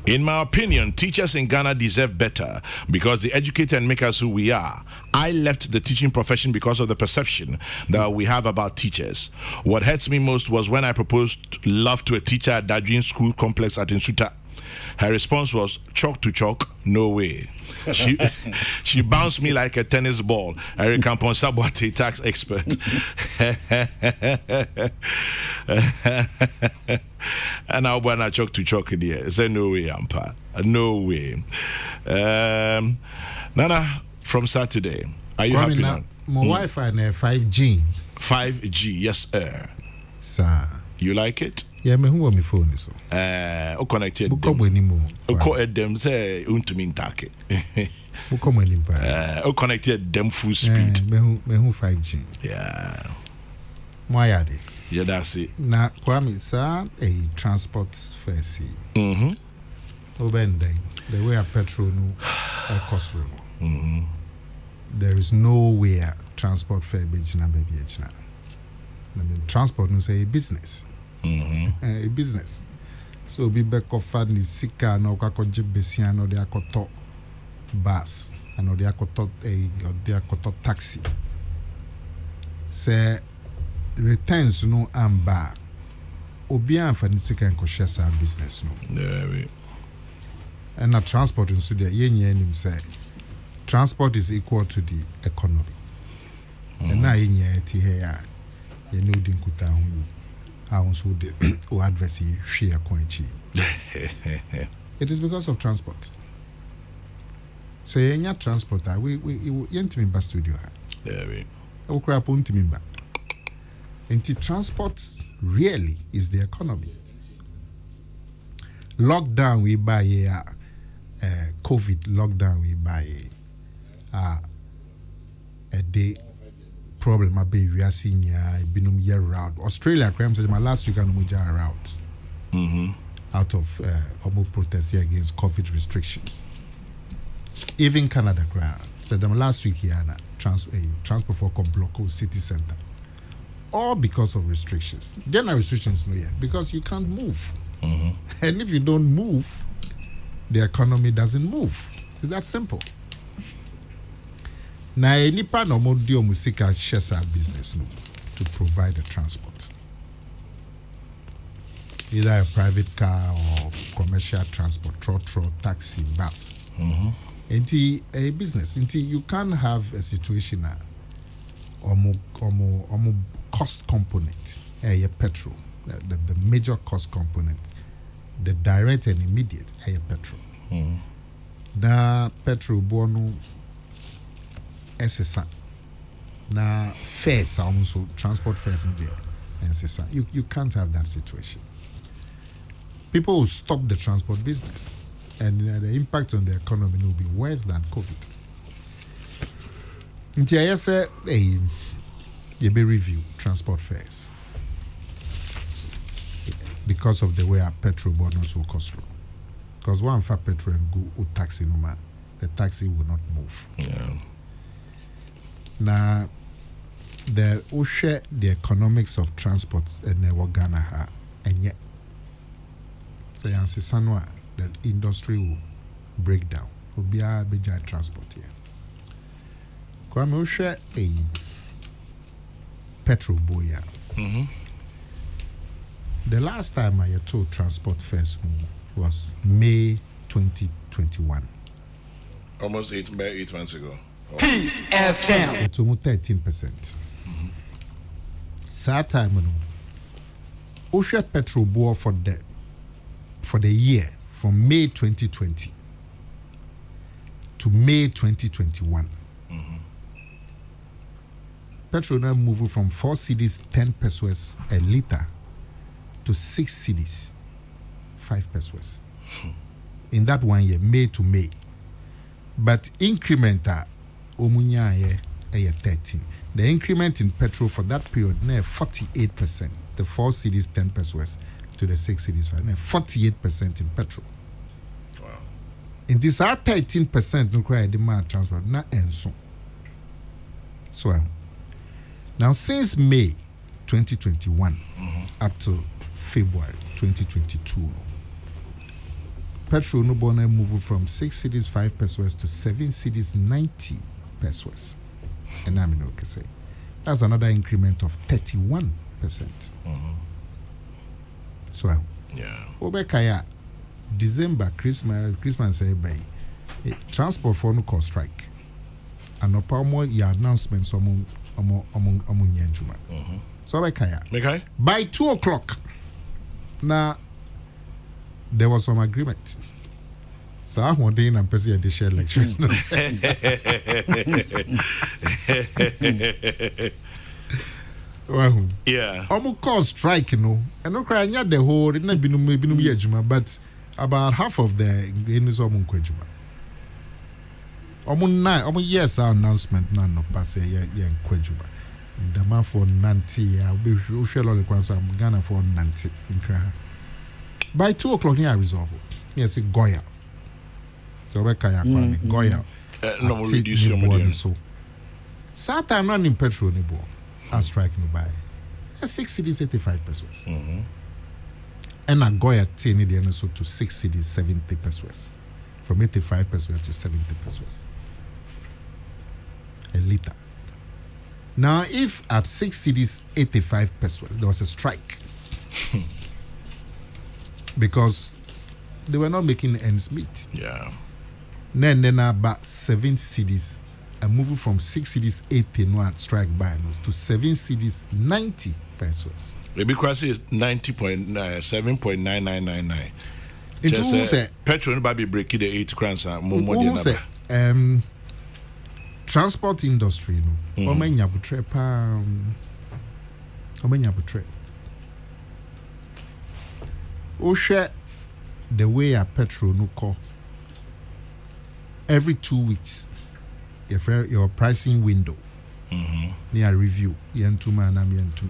In my opinion, teachers in Ghana deserve better because they educate and make us who we are. I left the teaching profession because of the perception that we have about teachers. What hurts me most was when I proposed love to a teacher at Dadwin School Complex at Insuta. Her response was, chalk to chalk, no way. She bounced me like a tennis ball. Erica Ponsabwate, tax expert. And now when I chalk to chalk in here, say no way, Ampa. No way. Nana, from Saturday, are you happy now? My Wi-Fi and 5G. 5G, yes, sir. Sir. You like it? Yeah, me who my phone is so. O connected. Them say untumi ntake. O connected them full speed. Me who 5G. Yeah. Why are they? Yeah, that's it. Na Kwame sir, a transport fare see. Obende, the way a petrol no cost room. There is nowhere transport fare be jina baby jina. I mean, transport no say a business. A business. So be back of the sika no kakonje besia no de akoto bus and de akoto de akoto taxi. Say returns no amba obi anfa ni sika enko share business no. Yeah, we. And na transport nso de yenye nim say transport is equal to the economy. And na yenye ti here ye no din kuta hu. Also the adversary share coinchi. It is because of transport. So any transport we yentimi ba studio ha. Yeah, we. O kra pontimi ba. Enti transport really is the economy. Lockdown we buy here COVID lockdown we buy a day problem I be we are seeing binum year round. Australia crime said my last week and we are out. Out of almost protest here against COVID restrictions. Even Canada crowd said them last week here transport for Kokrokoo city center. All because of restrictions. There are restrictions no here because you can't move. And if you don't move, the economy doesn't move. It's that simple. Na nipa no mo di omusika share business no to provide the transport, either a private car or commercial transport, trotro, taxi, bus. Enti a business. Enti you can't have a situation na omo cost component petrol, the major cost component, the direct and immediate petrol. Da petrol bono SSA. Na fares also transport fares in there. SSA. You can't have that situation. People will stop the transport business, and the impact on the economy will be worse than COVID. Nti I say you be review transport fares because of the way our petrol bonus will cost. Because one for petrol and go taxi no man, the taxi will not move. Yeah. Now, the share the economics of transport and the Ghana ha and yet say sanwa the industry will break down. Will be a big transport here. Kwame share a petrol boya. The last time I told transport fares was May 2021. Almost 8 months ago. Peace FM. It's almost 13%. Sad time, Osha petrol board for the year from May 2020 to May 2021. Petrol now moved from 4 cedis 10 pesos a liter to 6 cedis 5 pesos. In that 1 year, May to May. But incremental omunya 13. The increment in petrol for that period near 48%. The 4 cedis 10 pesos to the 6 cedis 5. 48% in petrol. Wow. In this 13% no cry demand transport na enso. So now since May 2021 up to February 2022, petrol no bona move from 6 cedis 5 pesos to 7 cedis 90 pesos. And I mean, okay, say that's another increment of 31%. So, Yeah. Obekaya, December, Christmas, say by transport for no cost strike. And no power your announcements among Yanjuma. So, Obekaya, Okay. by 2 o'clock, now there was some agreement. So I'm one day and busy at the share lectures. Well, Yeah. almost cause strike, you know. And no cry the whole it not been but about half of the ingredients of Munkwejuma. Almost yes our announcement now no pass yeah Kwejuma. The man for Nanti, I'll be sure all the ones I'm Ghana for Nanti in Kra. By 2 o'clock near resolve. Yes, Goya. So we kaya kwani Goya. No more reduce your money. So Satan not in petrol ni bo. A strike no buy. 6 cedis 85 pesos. And a Goya tini the so to 6 cedis 70 pesos. From 85 pesos to 70 pesos. A liter. Now if at 6 cedis 85 pesos there was a strike. Because they were not making ends meet. Yeah. Then about 7 cedis, and moving from 6 cedis 81 strike by to 7 cedis 90 pesos. The big question is 7.9999. It who say petrol no be breaking the 8 crowns more who than say transport industry no. Omenya butre pa. Omenya butre. O share the way a petrol no call. Every 2 weeks, your pricing window, near review,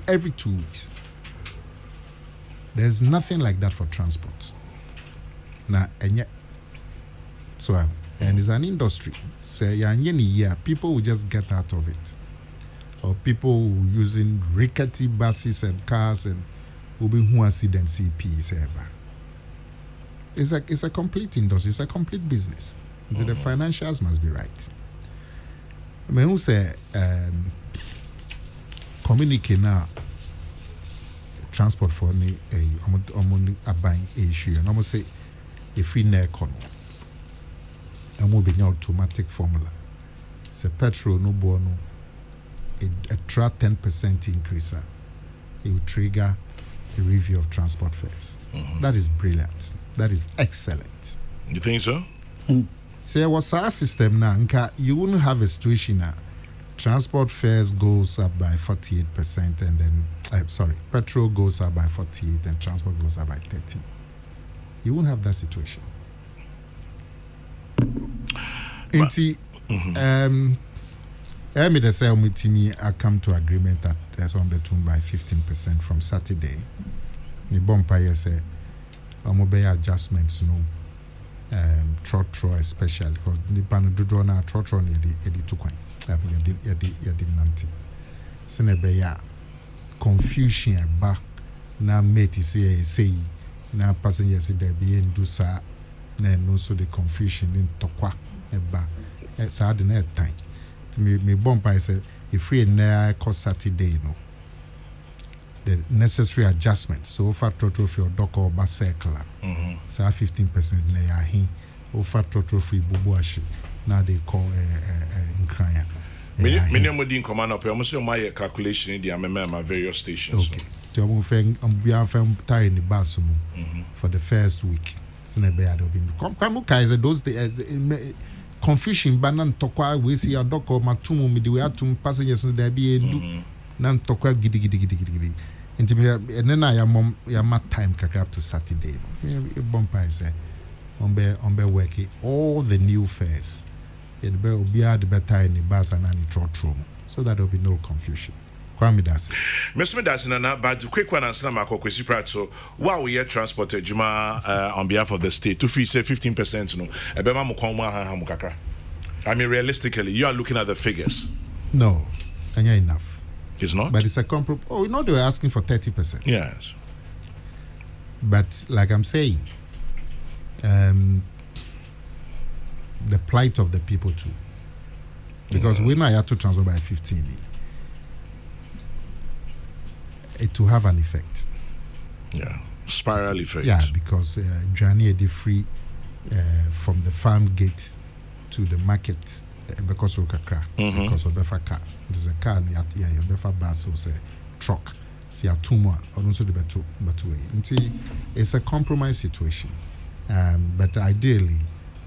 every 2 weeks. There's nothing like that for transport. Now, and yet, so, and it's an industry. Say, yeah, people will just get out of it. Or people using rickety buses and cars and will be who accident CPs ever. It's a complete industry. It's a complete business. The financials must be right. I mean, who say communicate now transport for any a buying issue, and almost say if we near economy, and we'll be an automatic formula. Say petrol no bono, a 10% increase. It will trigger a review of transport fares. That is brilliant. That is excellent. You think so? Say what's our system now? You wouldn't have a situation now. Transport fares goes up by 48%, and then petrol goes up by 48, and transport goes up by 13. You won't have that situation. I mean, the same with me. I come to agreement that there's on between by 15% from Saturday. The bumpire say, I'm obey adjustments, no. Trotro especially because the panel na trotro near the 2 coins. I mean, you did nanti. Senebeya confusion ba na mate say na passengers there be in do sa na no so the confusion in tokwa eba sa the net time. Me bumper say if free na cost Saturday no. The necessary adjustments. So far trotro for your dock or bus circle. So 15% na ya hin. Offer trotro free bubuashi. Now they call Ukraine. Minimum din command up. I'm saying my calculation in the various stations. Okay. So we are from in the bus for the first week. So na be adobin. Come guys those confusion banan tokwa we see a dock or matumu mi the way atum passengers there be do. Nan tokwa gidi. And then I am my time up to Saturday. Bumper say on be working all the new fares. It will be the better in the bus and any trot room. So that there will be no confusion. Kwame das. Mr. Dasinana, but quick one answer my kwesi prat. So while we are transported Juma on behalf of the state, to free say 15% no. Ebema mo konwa ha mu kakra. I mean realistically, you are looking at the figures. No. Anya enough. It's not? But it's a compromise. Oh, you know they were asking for 30%. Yes. But like I'm saying, the plight of the people too. Because when I had to transfer by 15, it will have an effect. Yeah. Spiral effect. Yeah, because journey is free from the farm gate to the market. Because of Kakra, because of Befa car. There's a car, yeah, Befa bus or say truck. See, you have 2 more, or also the better way. It's a compromise situation. But ideally,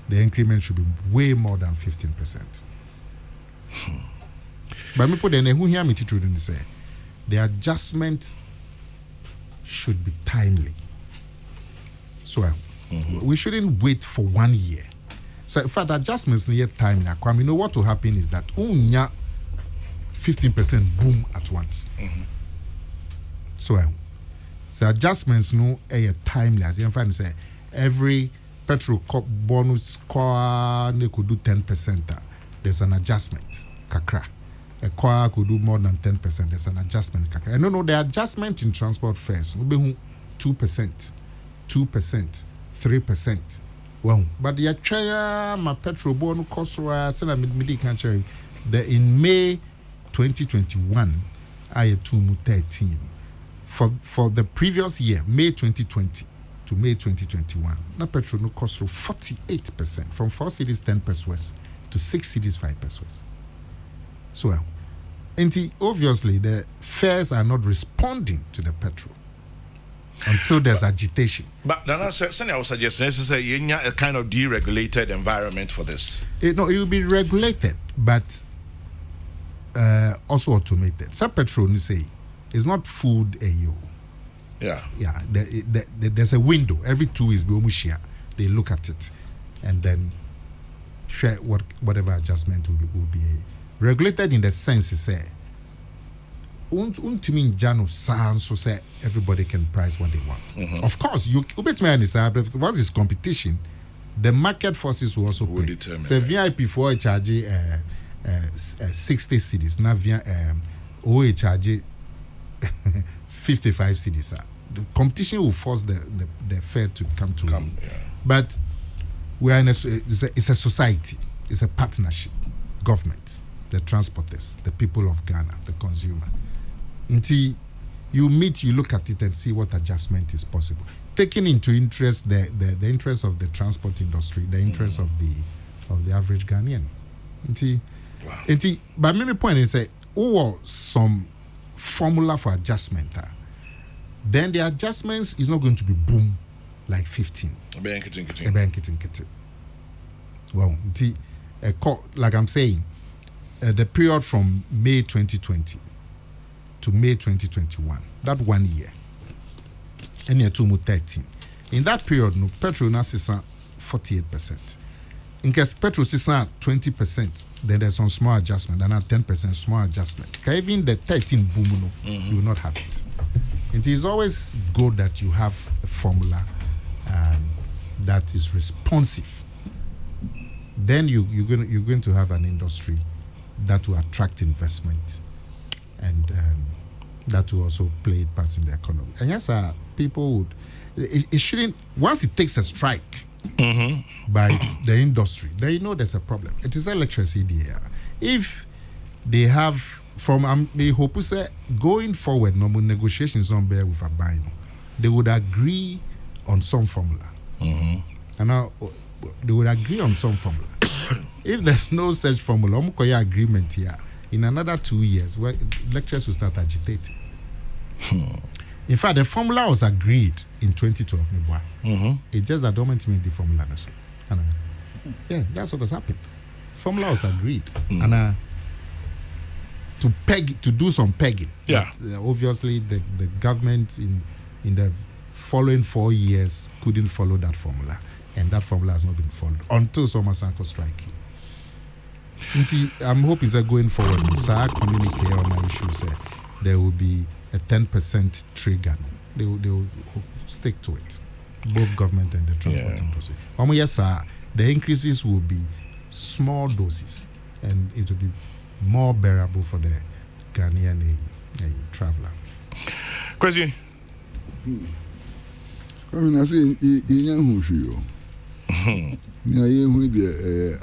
the increment should be way more than 15%. But me put in who hear me teach you say the adjustment should be timely. So we shouldn't wait for 1 year. So for the adjustments near time, you know what will happen is that 15% boom at once. So adjustments no a timely as you find say every petrol bonus car they could do 10%. There's an adjustment. Kakra. A car could do more than 10%. There's an adjustment. Kakra. And no, the adjustment in transport fares will be 2%, 3%. Well, but the actual my petrol bonus cost was in May 2021, I 13. For the previous year, May 2020 to May 2021, na petrol no cost 48% from 4 cities 10 pesos to 6 cities 5 pesos. So, and obviously the fares are not responding to the petrol until there's agitation. But then I was suggesting this is a kind of deregulated environment for this. It will be regulated, but also automated. Some petrol, you say, is not food AO. Yeah. Yeah. There's a window. Every 2 weeks, they look at it and then share whatever adjustment will be regulated in the sense, say, so say everybody can price what they want. Of course, you bet me but because it's competition, the market forces will also play. Determine. So VIP for charge 60 cities, now via OA charge 55 cities. The competition will force the fare to come to yeah. But we are in it's a society, it's a partnership, government, the transporters, the people of Ghana, the consumer. Until you meet, you look at it and see what adjustment is possible, taking into interest the interest of the transport industry, the interest of the average Ghanaian. But my point is that some formula for adjustment, then the adjustments is not going to be boom like 15. Well, like I'm saying, the period from May 2020 to May 2021, that 1 year, and year 13. In that period, no petrol na 48%. in case petrol is 20%, then there's some small adjustment, and now 10% small adjustment. Even the 13 boom, you will not have it. It is always good that you have a formula that is responsive. Then you're going to have an industry that will attract investment, and that will also play parts in the economy. And yes, people would. It shouldn't. Once it takes a strike by the industry, then you know there's a problem. It is electricity there. If they have from they hope to say going forward, normal negotiations on bear with a buying, they would agree on some formula. And now they would agree on some formula. If there's no such formula, agreement here, in another 2 years, where lecturers will start agitating. In fact, the formula was agreed in 2012. It's just that government made the formula. Yeah, that's what has happened. Formula was agreed, and to do some pegging. Yeah. Obviously, the government in the following 4 years couldn't follow that formula, and that formula has not been followed until Somasanko striking. I'm hoping that going forward, we communicate on my issues. There will be a 10% trigger. They will stick to it, both government and the transport industry. Yes, the increases will be small doses, and it will be more bearable for the Ghanaian traveler. Crazy. I mean, I say, in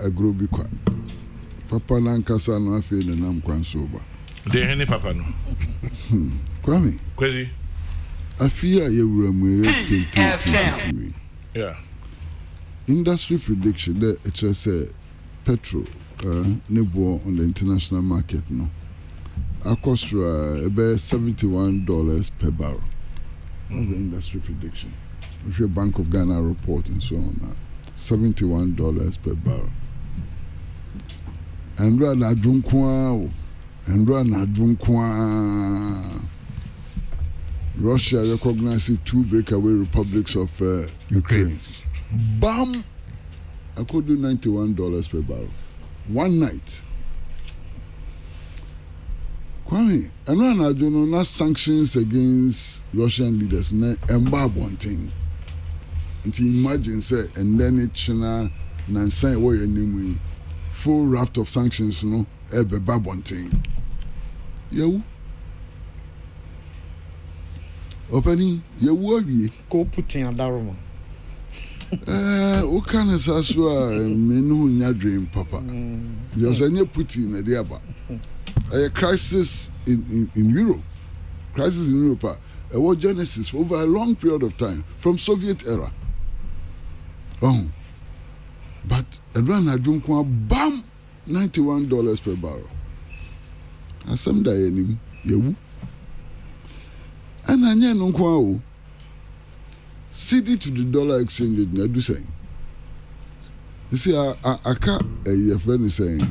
agrobikwa. Papa Lankasa no afi na nam kwan soba. De hene papa no. Kwame. Crazy. Afia yewura mu Yeah. Industry prediction that it just say petrol nebo on the international market no. Akosra about $71 per barrel. That's the industry prediction. Which Bank of Ghana report and so on. $71 per barrel. And run a drunkwa, and run a drunkwa. Russia recognizes 2 breakaway republics of Ukraine. Bam! I could do $91 per barrel. One night. Kwame, and run a do not sanctions against Russian leaders. Embark one thing. Until imagine say, and then it's China, Nansan, what you name full raft of sanctions, no, ebe babonting. You opening, you worry. Go put in a daruma. O can asaswa menu nya dream, Papa. You say you put in a diaba. A crisis in Europe. Crisis in Europe. A war genesis over a long period of time from Soviet era. Oh. But a run a drunk one, bam, $91 per barrel. And some day in you. And I know no CD to the dollar exchange rate, I do say. You see, I can't a friend is saying,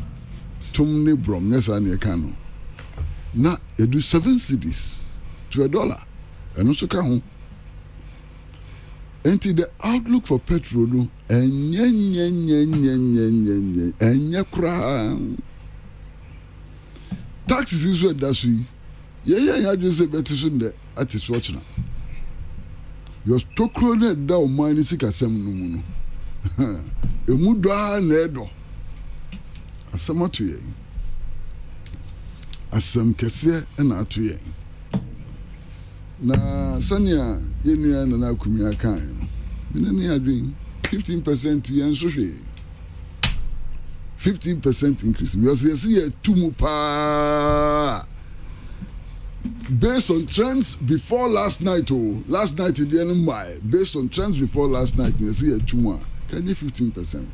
Tumni Brom, yes, I can. Now, you do 7 CDs to $1. And also can. And the outlook for petrol, and taxes is what that's we. Yeah, just say better soon there at his watch now. Your stock road down mine is a sem no. A mudra nedo. A summer to ye. A some kese and a to ye. Na Sanya, Yenia and I come here kind. Minani are doing 15% yen so 15% increase. Because you see a tumupa based on trends before last night. Oh, last night in the end, based on trends before last night, you see a tumor. Can you 15%?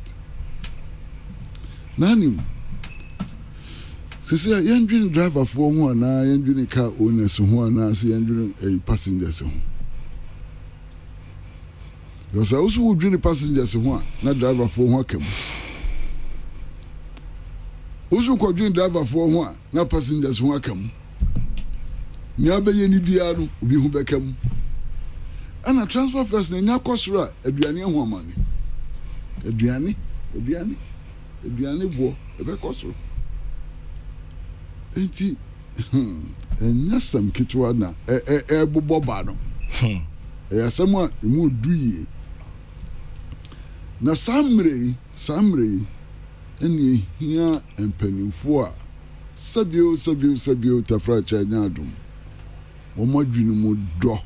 Nani? So say you're driver for one now, you're car owners one now, see you're a passengers. Because I also would drink passengers one, not driver for one came. Also could drink driver for one, not passengers one come. Nyabe yeni biaru ubi hu bekam. And a transfer first na nya kosra aduane ho amane. Aduane aduane bo ebekɔ so enti enya sam kitwa na bobɔ ba no asɛm a emu duye na samre ɛne hia mpanimfo a sabio tafra kyanya adom wɔn adwene mu dɔ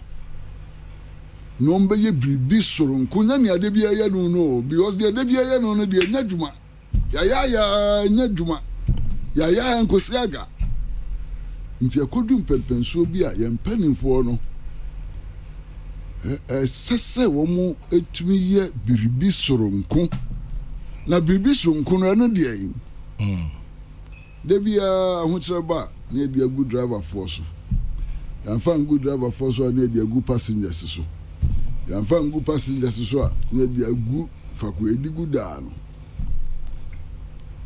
na wɔn bɛyɛ biribi soronko nya ne ade bi ayɛ no because the ade bi ayɛ no deɛ nya dwuma yaya nya dwuma yaya nkosi aga nti akodu mpɛmpɛnsuo bi a yɛn mpanimfoɔ no ɛsɛ wɔn etumi yɛ biribi soronko na biribi soronko no ɛno deɛ yi debi ahokyerɛ ba na yɛde agu driver foɔ so yɛmfa ngu driver foɔ so a na yɛde agu passengers so yɛmfa ngu passengers so a na yɛde agu fako yɛde gu daa no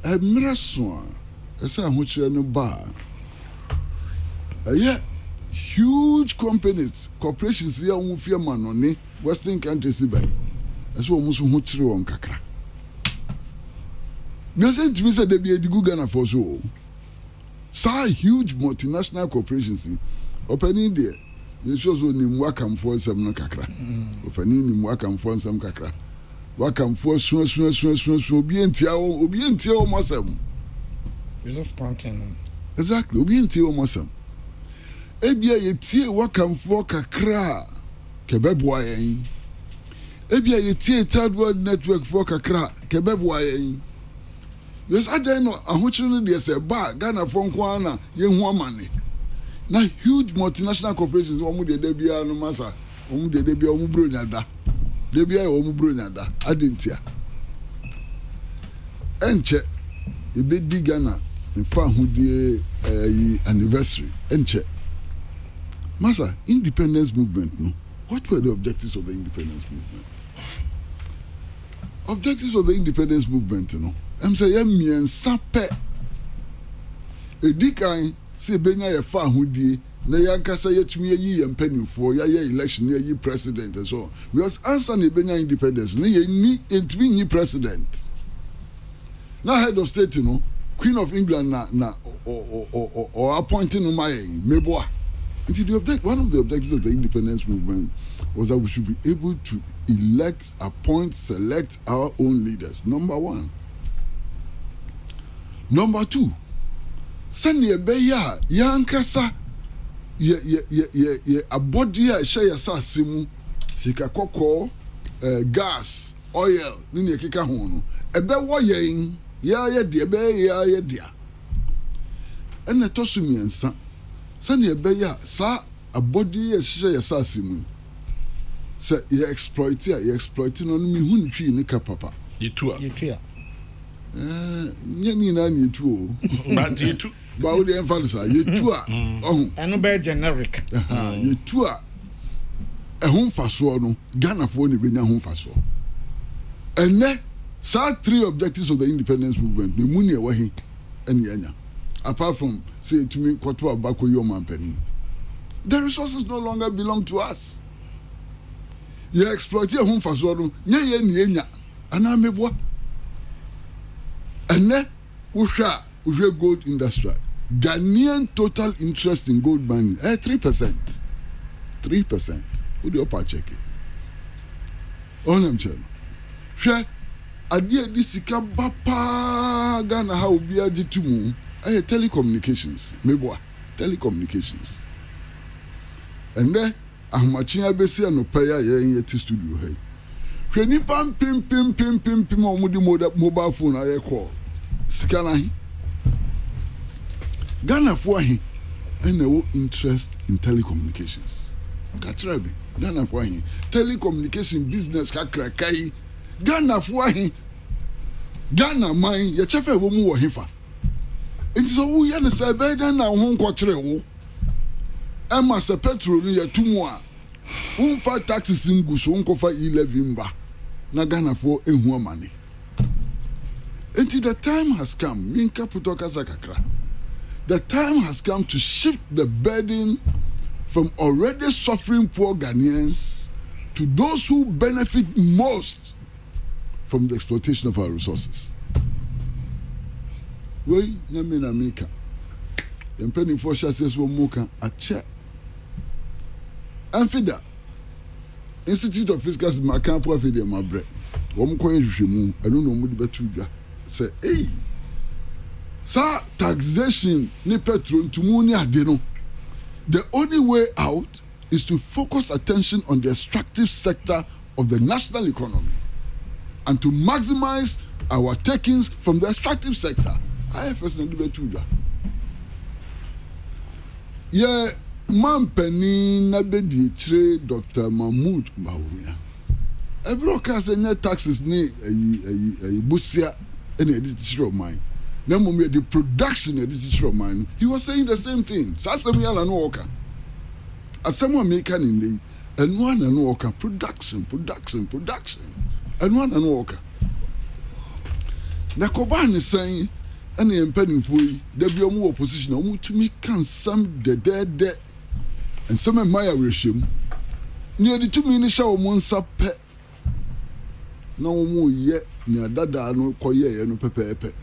mmerɛ so a ɛsɛ ahokyerɛ no ba ɛyɛ huge companies corporations yɛ wɔn fie ma no ne western countries by ɛsɛ wɔn so ho kyerɛ wɔn kakra Biasa ntumi sɛ de bi edigu Ghana for so. Saa huge multinational corporations. Opani de yeso so ni mwakam for nsɛm no kakra. Opani ni mwakam for nsɛm kakra. Wakam for so obi entia wo mosɛm. You just spontaneous. Exactly, obi entia wo mosɛm. Ebia yetie wakam for kakra kebeboa yɛn. Ebia yetie third world network for kakra kebeboa yɛn. Yes, I don't know. Ahokyere dey say ba Ghana for nko ana ye hu amane. Na huge multinational corporations omu de bia no masa. Omu de bia omu bro nyada. De bia omu bro nyada. Adentia. Enche ebedi Ghana mfa hodie anniversary. Enche. Masa independence movement no. What were the objectives of the independence movement? Objectives of the independence movement no. I'm saying miensa pe edikan se benya ye fa hodie na yankasa yetumi yi ye mpanimfo ya ye election ya yi president and so on. Because answer na benya independence na ye ni entumi yi president na head of state no Queen of England na or appointing no my meboa. One of the objectives of the independence movement was that we should be able to elect, appoint, select our own leaders. Number one. Number two, send ye beya yankasa ye abodia share sasimu sika koko gas oil ni ye keka ho no ebe wo yen ya de ebe ya dia ene to so miensa send ye beya sa abodia share sasimu se ye exploit no mi hu ntwi ni ka papa yitua nyani na ni tu ba yetu ba wo de emphasize yetu a eno be generic yetu a ehun faso no Ghana fo ni benya hun faso ene sa three objectives of the independence movement the money wa he ene anya apart from say to me kwato abako yo mampani the resources no longer belong to us you exploit ehun faso no nye ni enya ana meboa ene uhwe gold industry Ghanaian total interest in gold mining 3% who do you check it onam chelo hwe ade di sika bapa Ghana ha obi agitumu telecommunications meboa telecommunications ene ahomachia besi anopa ya yeti studio hey hwe ni pim omudi mobile phone aye call sika hi Ghana for hi and interest in telecommunications katrabe Ghana for hi telecommunication business kakrakai Ghana for hi Ghana man ye chefe wo mu wo hifa enti so wo ye ne say be dan na ho nkwokyere wo ema se petrol ni ye tumu a umfa taxes nguso unkofa 11 ba na Ghana for ehu amane. Until the time has come, minka putoka zakakra. The time has come to shift the burden from already suffering poor Ghanaians to those who benefit most from the exploitation of our resources. We nyame na meka. Yempeni for chasses wo muka a check. Amfida Institute of Fiscal Makan profit my bread. One coin mu I don't know what betu say hey sa taxation ni petrol to money adeno. The only way out is to focus attention on the extractive sector of the national economy and to maximize our takings from the extractive sector. IFS na betu yeah, man penny na bedi chire Dr. Mahmoud Bawumia. Ebro ka say net taxes ni busia any editor of mine. Na mum the production editor of mine. He was saying the same thing. Sa asem ya la no worker. Asem wa make an in and one and worker production. And one and worker. Na Koban is saying any impending for there be more opposition or to me can some the dead and some admire regime near the 2 minutes show months up no more yet near dada no koye no pepe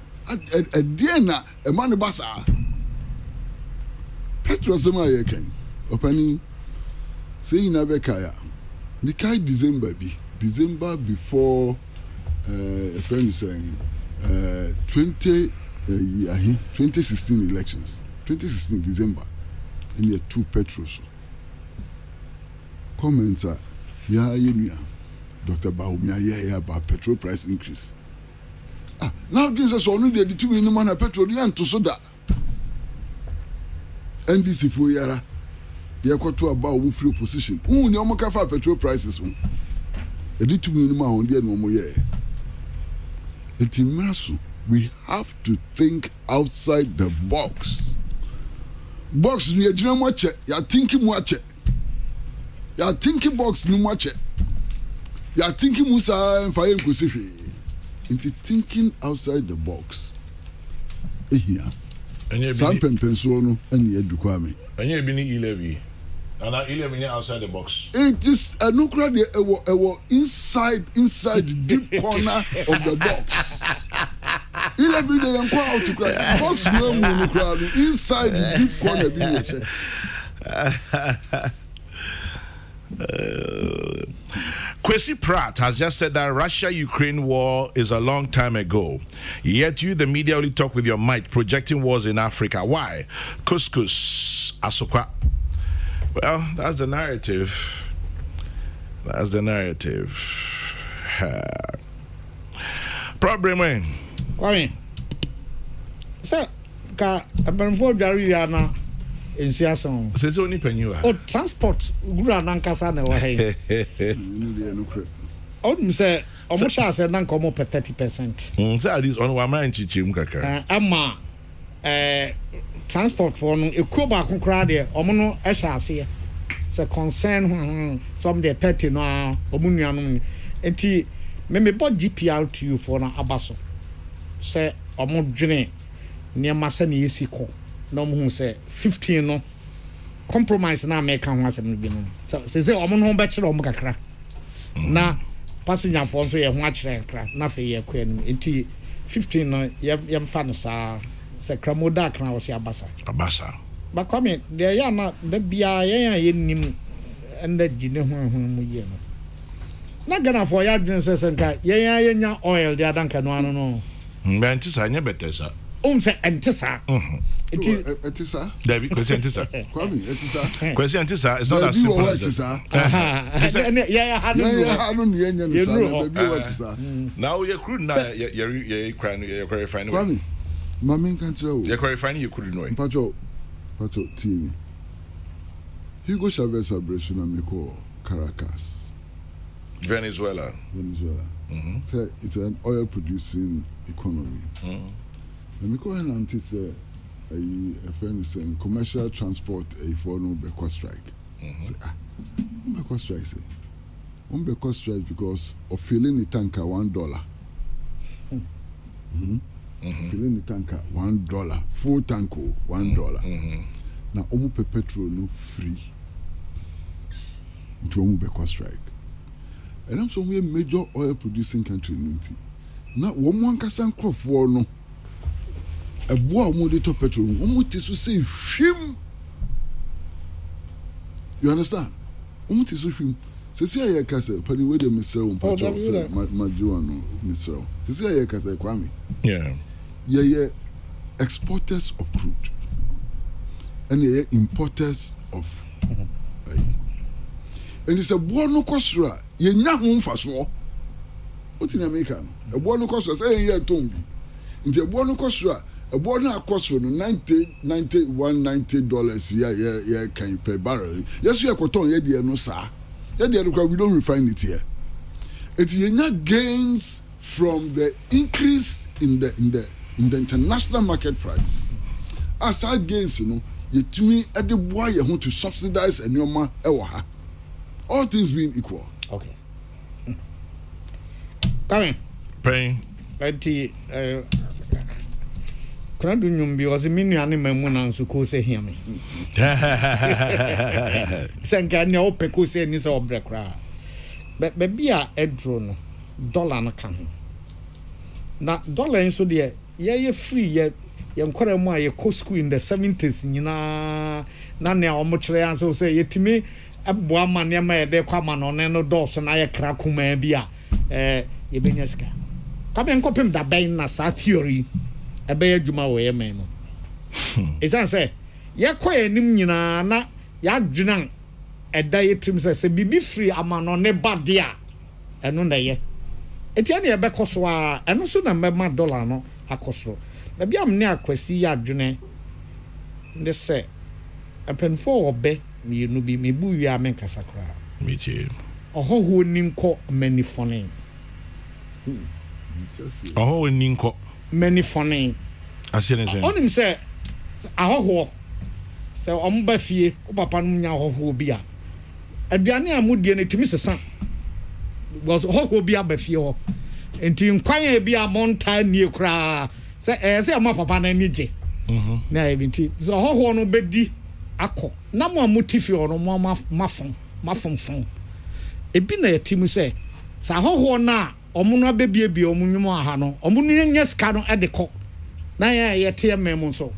a diana a man basa petrosema yeken opening saying abekaya Nikai December before a friend is saying 2016 elections 2016 December in the 2 petrols comments are Dr. Bawumia about petrol price increase now this is only the 2 million petrol and to soda NDC for yara to about free position who no more for petrol prices one the 2 million on the no more year we have to think outside the box. Box ni ejina mo che, ya thinking mo che. Ya thinking box ni mo che. Ya thinking musa mfa yen kosihwe. Into thinking outside the box. Ehia. Sam pempenso no eni edukwame. Anya bi ni 11. And 11 outside the box. It is a nukra de inside the deep corner of the box. 11 day and out to cry. Box no inside the deep corner. Kwesi Pratt has just said that Russia-Ukraine war is a long time ago. Yet you, the media, only talk with your might, projecting wars in Africa. Why? Couscous, Asokwa. Well, that's the narrative. Problem when? Kwame. Sir, ka abanfo dware na ensiason. Say so ni panyiwa. O transport gura na nkasa na wa he. O mi say omo sha say na nkomo per 30%. Say this on wa man chichim kakra. Ama transport for no ekuo ba konkra de omo no ehya ase se concern some the 30 no omo nuanom enti me bought GPR to you for na abaso se omo dwene niam se na yesi ko na omo hu se 15 no compromise na make ho asem bi no se omo no be kire omo kakra na passenger for so ye ho a kire kakra na fe ye ko anim enti 15 no yem fa no sa se kramoda kana wo se abasa ba kwame de ya na da bia ye nim enda gine ho mu ye no na gana for ya dwen se nka ye nya oil de adanka no ano no mbantisa nya betesa se entisa etisa David kwesi entisa kwame etisa kwesi entisa is not as simple as that yeah hanu ni enya no sa na baby etisa now you crude na you crying you clarify no kwame mama nkantra o you clarify you crude no pacho tini Hugo Chavez abreshun amiko Caracas Venezuela. So it's an oil producing economy. Let me go ahead and say a friend is saying commercial transport for no Bekwa strike. Say Bekwa strike say Bekwa strike because of filling the tanker $1. Filling the tanker $1, full tanker $1. Now omu petrol no free. To omu Bekwa strike. And I'm somewhere major oil producing country in Inti. Now, one can send crop for no. A boy more little petrol, one more to say, shim. You understand? One more to say, shim. Sisi ya kasa, pani wede misel umpacho, say, majuano misel. Sisi ya kasa, Kwame. Yeah. Yeah, exporters of crude. And yeah, importers of. And it's a boy no kosra. Ye nya hum faso. What in America? A boy no kosra say ye tombi. Into a boy no kosra. A boy no kosra $90 yeah can per barrel. Yes, you are cotton ye no sa. We don't refine it here. It's ye nya gains from the increase in the international market price. As I gains, you know, you to me at the boy you want to subsidize and your man ewa. All things being equal. Okay. Come in. Pain. Ati kuna do nyumbi was me nuane mamu na nso ko se hia me. Senka nya opeko se ni se obre kra. Be bia edro no dollar no ka ho. Na dollar nso de ye free ye nkwara mu a ye ko school in the 70s nyina na ne omo kire anso se yetimi eboa ma ne ma ye de kwa ma no ne no dose na ye kra kuma bia ye benya sika. Ka be nkopem da ben na sa theory e be adwuma wo ye men no. Esan se ye kwa enim nyina na ya dwunan eda yetim se bibi free ama no ne bade a eno na ye etia ne be koso a eno so na mema dollar no akoso na bia me ne akwasi ya dwune ne se apenfo obe me no bi me bu wi a men kasa kra Me too. ohoho ninko many funny Oh, ninko. many funny Asiane. onim se ahoho se omba fie o papa no nya ahoho bi a aduane a modie ne timi sesa was ahoho bi abafie ho enti nkwan e bi a monta nie kra se ama papa na ni je na ebinti so ahoho no bedi akọ na mo amotifi ono mo mafon ebi na yatimi se sa ahoho na omo no abebie omo nwumo aha no omo no nya ska no edekọ na ya yete memu so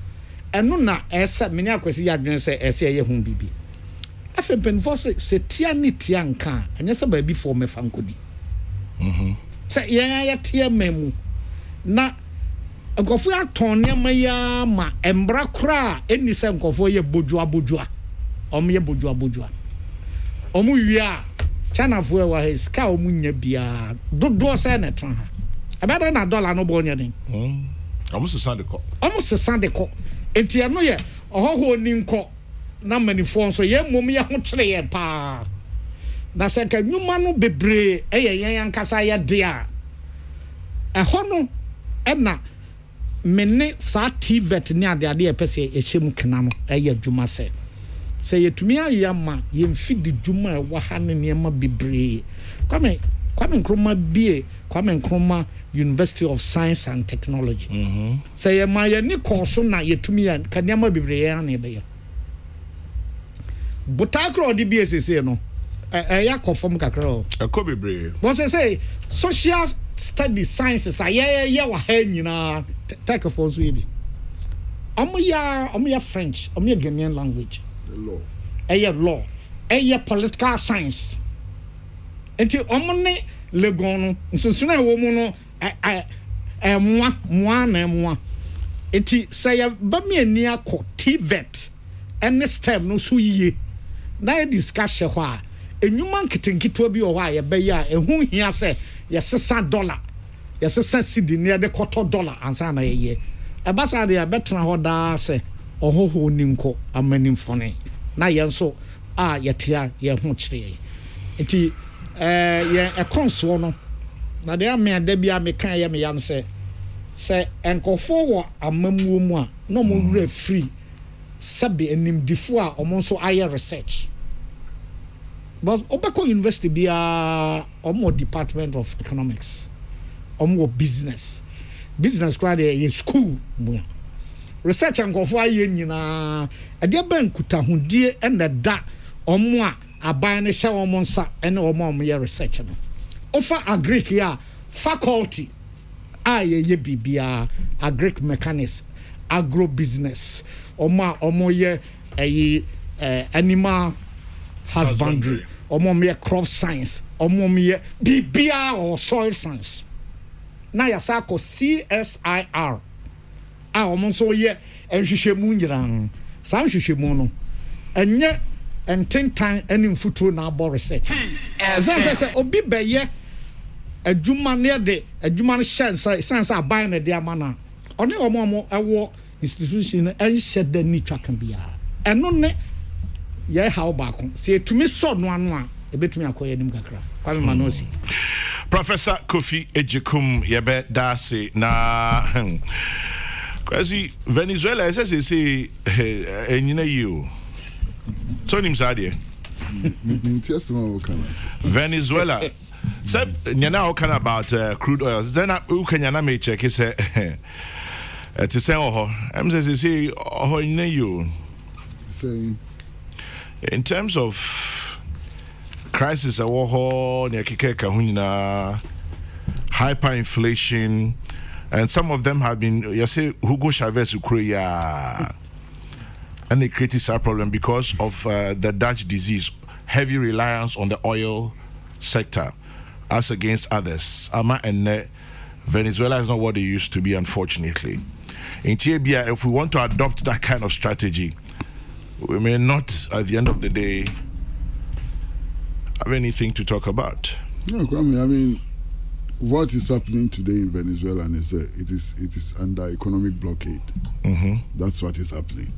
eno na esa meni akwesi ya dwen se ese ye hu bibi afa penfo se tia ni tia nka anya se ba bi fo me fankodi se ya tia memu na nkofo aton ne ma ya ma embra kra eni se nkofo ye bodua omo ye bodua omo wia chana fo wa he ska omo nya bia dodo se na tran ha abada na dollar no bo nya den Almost a Sunday call. Enti ano ye ohoho ninko na manifo so ye mom ye ho kire ye pa na se ka nyuma no bebre eye yen ankasa ye de a eho no na menne sa TVET ne ade e pese ye hyem kena no eye adwuma se yetumi ayama ye mfidi dwuma e wa ha ne ne ma bebre kwame nkroma bie kwame nkroma University of Science and Technology. Say ye ma ye ni koso na yetumi ya kanema bebre ya na be ya. Butakro di BSC no. Ya conform kakra o. Ko bebre. But say social studies sciences ye wa ha nyina take for so bi. Omo ya French, omo ya Ghanaian language. The law. Law. Political science. Enti omo ne legon nsusuna wo mu no mwa eti say ba me ani akọ TVET and STEM no so yie na e discussion ho a enwuma nketenkito bi o ho a ye be ya ehu hia se ye $60 ye sesa cedi ne de koto dollar ansa na ye e ba sa de ya betena ho da se ohoho ninko amanim fone na ye nso a ye tia ye ho kire eti ye ekonso no na de ame ada bia me kan ye me ya no se enkofo wo amamuo mu a no mo wura free sabe enimdifo a omo nso aye research but obeko university bia omo department of economics omo business crowd ye school mu research enkofo aye nyina ade ba nkuta hodie ena da omo a aban ne hye omo nsa ene omo ye research no offer agric ya faculty ye bibia agric mechanics agro business omo ye animal husbandry omo ye crop science omo ye bibia or soil science na ya sako CSIR omo so ye enhwehwemu nyiran sam hwehwemu no enye ententan enim futuo na abo research say obi beye adwuma ne de adwuma no sense aban ne de amana one omo ewo institution enhye da ni twaka bia eno ne ye how back say etumi so no ano a ebetumi akoye nim kakra kwa me manosi Professor Kofi Ejekum yebe dase na kwasi Venezuela say enyina you so nim sadie Venezuela so nyana o kan about crude oil then who can yana me check say to say I'm say enyina you in terms of crisis hyperinflation, and some of them have been you say Hugo Chavez Ukraine and they created a problem because of the Dutch disease, heavy reliance on the oil sector as against others. And Venezuela is not what they used to be, unfortunately. In Tibia, if we want to adopt that kind of strategy, we may not, at the end of the day, have anything to talk about. No, Kwame, I mean, what is happening today in Venezuela is it is under economic blockade. Mm-hmm. That's what is happening.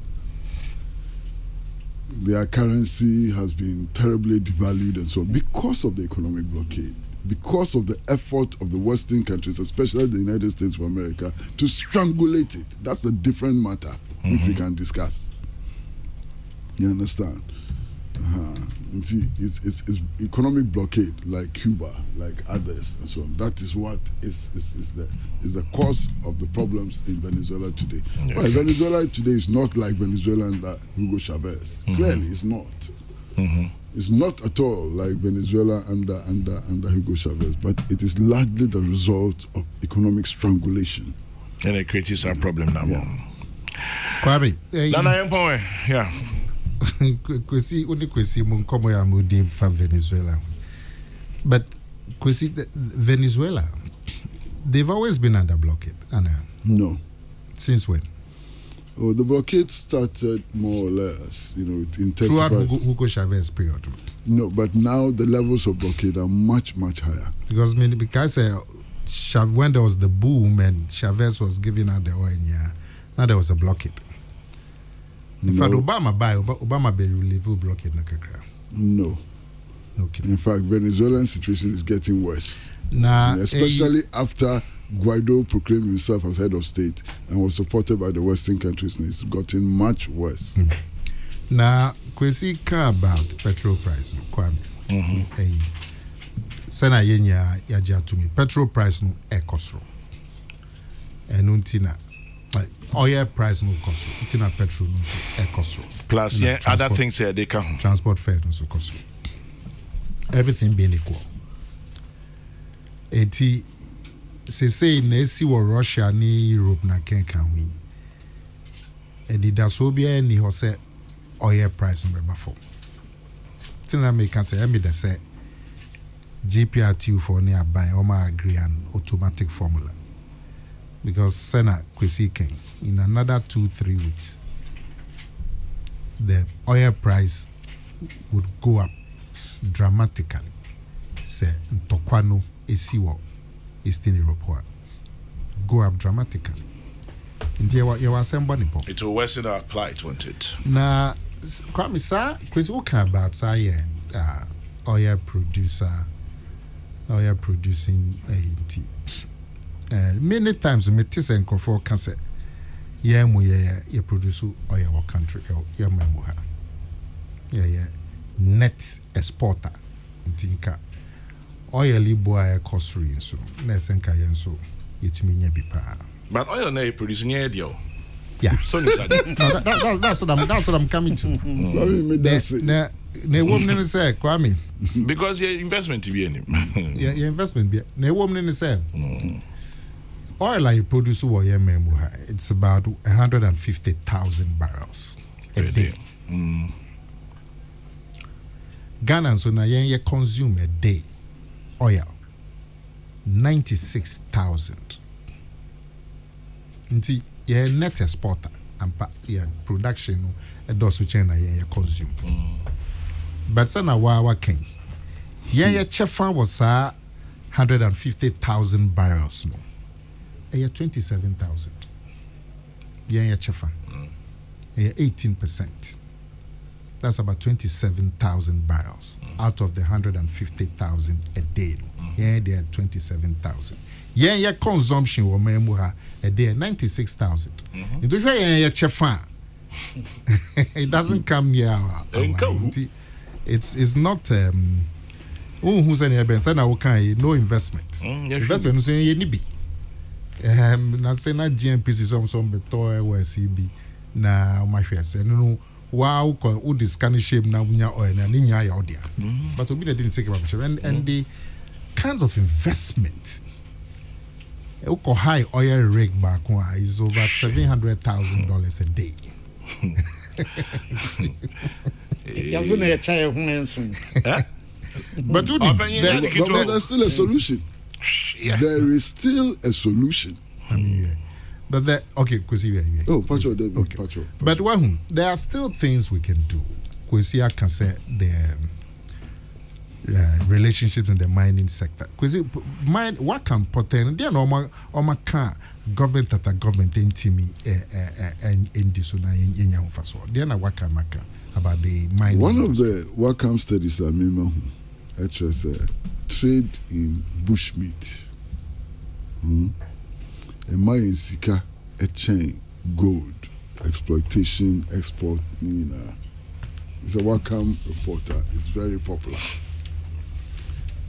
Their currency has been terribly devalued and so on because of the economic blockade, because of the effort of the Western countries, especially the United States of America, to strangulate it. That's a different matter which we can discuss. You understand? And see, it's economic blockade like Cuba, like others, and so on. That is what is the cause of the problems in Venezuela today. Yeah. Well, Venezuela today is not like Venezuela under Hugo Chavez. Clearly, it's not. It's not at all like Venezuela under Hugo Chavez, but it is largely the result of economic strangulation. And it creates a problem now. Kwabi, yeah. Kwesi munkomo ya mudim fa Venezuela. But Kwesi Venezuela, they've always been under blockade, Anna. No. Since when? Oh, the blockade started more or less, it intensified. Throughout Hugo Chavez period. No, but now the levels of blockade are much, much higher. Because when there was the boom and Chavez was giving out the oil, now there was a blockade. In fact, Obama be relieve blockade. No. Okay. In fact, Venezuelan situation is getting worse. Especially after Guaido proclaimed himself as head of state and was supported by the Western countries, and it's gotten much worse. Now, Kwesi about petrol price, Kwame. Sena yenya yaja to me. Petrol price no ekosro. Enuntina. Oil price no cost. Itina petrol no ekosro. Plus, other things here they come. Transport fare no so cost. Everything being equal. Eti say na si wo Russia ni Europe na can we. And the dasobia ni ho say oil price no be for. Tina me can say me say GPRTU for near buy or my agree an automatic formula. Because Sena Kwesi Ken, in another 2-3 weeks, the oil price would go up dramatically. Say Ntokwano Esiwo Eastern Europe go up dramatically. You were saying it will worsen our plight, won't it? Now, Kwame sir, Kwesi okay about oil producing tea. Many times me tis and confor can say ye produce oil our country ya memoha net exporter tinka oil boy cost rin so na senka yen so yetumi nya bi pa but oil na producing here deal. Yeah, So that's what I'm coming to. ne woman say Kwame because your investment be any. Yeah, your investment be. Ne woman say oil I produce over here it's about 150,000 barrels a day. Ghana so na yen consume a day oil 96,000. Nti ye net exporter and production e do so chen na yen consume. But sana wa ken. Yen chefa was 150,000 barrels no. 27,000. Yen chefa. 18%. That's about 27,000 barrels out of the 150,000 a day. Yeah, they are 27,000. Yeah, consumption or memory a day 96,000. Into yeah, chefa. It doesn't come here. It's not. Who's any event? No investment. Investment is any be. Na say na GMPC some beto CB na my face. No. Wow, ko this scanning shape na wunya oil na nya ya odia. But obi didn't take about and the kinds of investment high oil rig back is over $700,000 a day. But there's still a solution. Yeah. There is still a solution. I mean, yeah. But that okay, Pacho, okay. Pacho. But there are still things we can do. Kwesi can say the relationships in the mining sector. Kwesi mine what can pertain? There no can government that a government intimi and in this na in faso. There na what can maka about the mining. One of the Wacom studies I remember it was trade in bushmeat. A mine sika a chain gold exploitation export it's a Wacom reporter. It's very popular.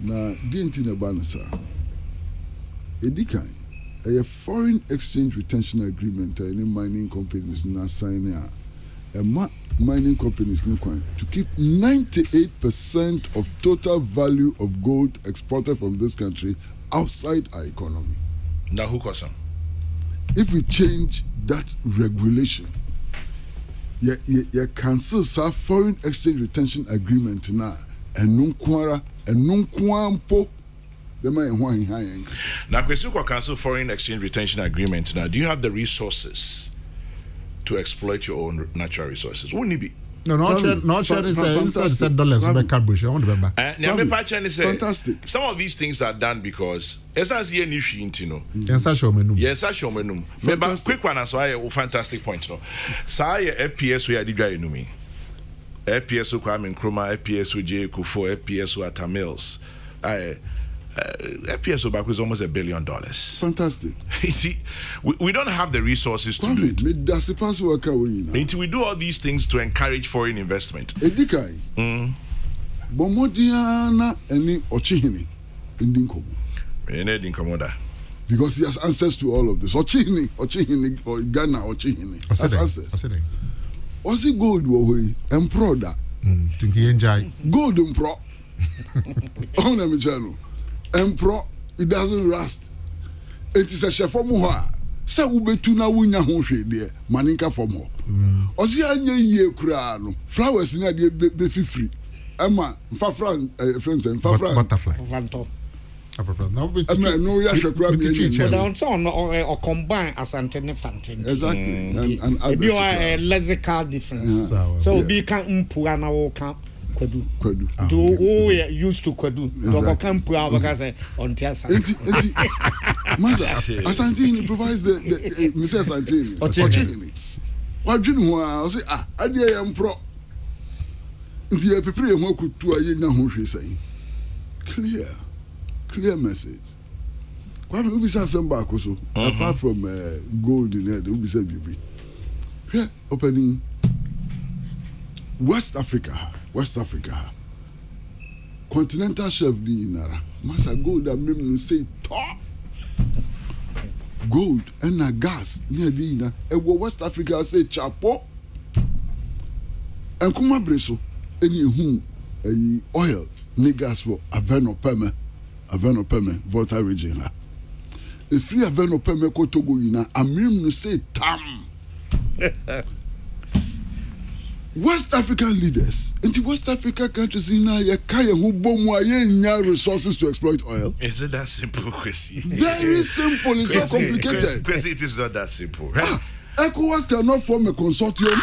Now didn't in a banasa a foreign exchange retention agreement any mining companies now signing mining companies to keep 98% of total value of gold exported from this country outside our economy. Now who caused them? If we change that regulation, you cancel some foreign exchange retention agreement now and nunquara and nunquampo. Now, question cancel foreign exchange retention agreement. Now, do you have the resources to exploit your own natural resources? Wouldn't it be? No, not sure. It's $7 fantastic. Some of these things are done because yes, I quick one as well. Fantastic point. No, say FPS we are the me. FPS who come in Kroma, FPS who J Kufo, FPS who at Mills. FPS back was almost $1 billion. Fantastic. See, we don't have the resources to do it. Until we do all these things to encourage foreign investment. Edikai. Bomodiana any Ochihini Indinkomo. Because he has answers to all of this. Ochihini, or Ghana, Ochihini. Has answers. Osi gold wo empro da. Gold empro. On a channel. Empro, it doesn't rust. It is a chef from Moha. Sa ubetu na wunya ho hwe de maninka from ho. Osi anya yie kura no. Flowers na de be free. Emma, friends and butterfly. Now we no ya shakura be but or combine as antenne fantin. Exactly. And you are a lexical difference. So be can mpua na wo kan kwadu. Do who used to kwadu. Do kan mpua because on tiasa. Maza Asantini provides the Mr. Asantini. Ochini. What do you want? Say ade am pro. Nti e prepare ho akutu aye nya ho hwe sai. Clear message. Kwame we be say some back so apart from gold in there we be say bibi. Here opening West Africa. Continental shelf di inara. Masa gold that make me say top. Gold and a gas near di ina. E West Africa say chapo. And kuma breso. any who oil niggas for Aveno Peme Volta region. If free Aveno Peme ko Togo ina amim no say tam. West African leaders, into West African countries in a kaya who bomwa resources to exploit oil. Is it that simple, Kwesi? Very simple. It's not complicated. Kwesi, it is not that simple. ECOWAS cannot form a consortium.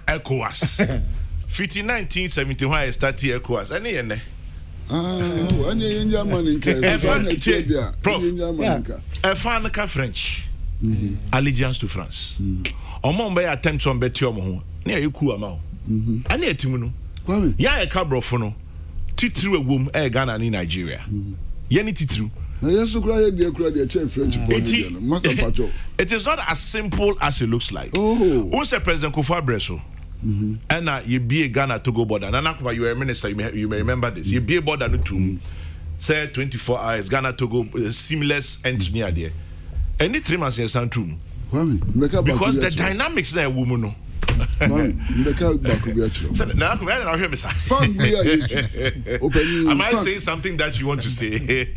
ECOWAS. 1971 I started ECOWAS. Any Prof. French. Allegiance to France. Omombe attempt to bet your home. Near you cool amount. And yet, Timuno. Ya a cabrofono. Titru a womb, a Ghana in Nigeria. Yenny Titru. It is not as simple as it looks like. Who's a President Kufuor Breso? And you be a Ghana to go border. And you were a minister, you may remember this. You be a border to say 24 hours, Ghana to go seamless engineer there. Any 3 months in San Trum. Because the dynamics there, woman. Am I saying something that you want to say?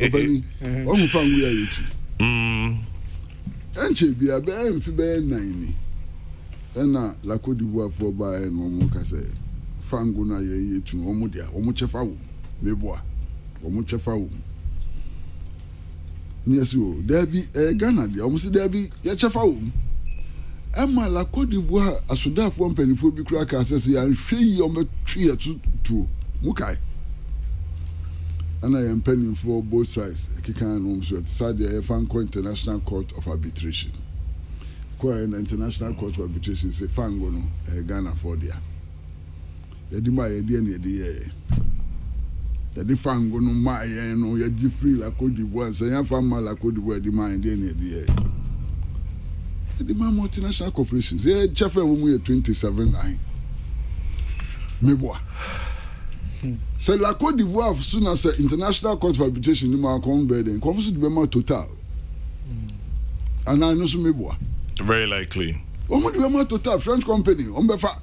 Ena la Côte d'Ivoire for ba en omo ka say fangu na ye yetu omo dia omo chefa wo meboa omo chefa wo niasi o there be Ghana dia omo si there be ye chefa wo ema la Côte d'Ivoire asodafo mpanifo bi kura ka say ya hwe yi omo tue tu mukai ana ye mpanifo both sides kikan no so sad ye fanko International Court of Arbitration in the International Court of Arbitration say fango no Ghana for dia yedi ma yedi na yedi yedi fango no ma ye no yedi free la Côte d'Ivoire say ya fam la Côte d'Ivoire yedi ma yedi na yedi ma multinational corporations ye chefe wo mu ye 27 meboa say la Côte d'Ivoire soon as International Court of Arbitration ni ma come burden come so be ma total and I know so meboa. Very likely. Total French company. Ombefa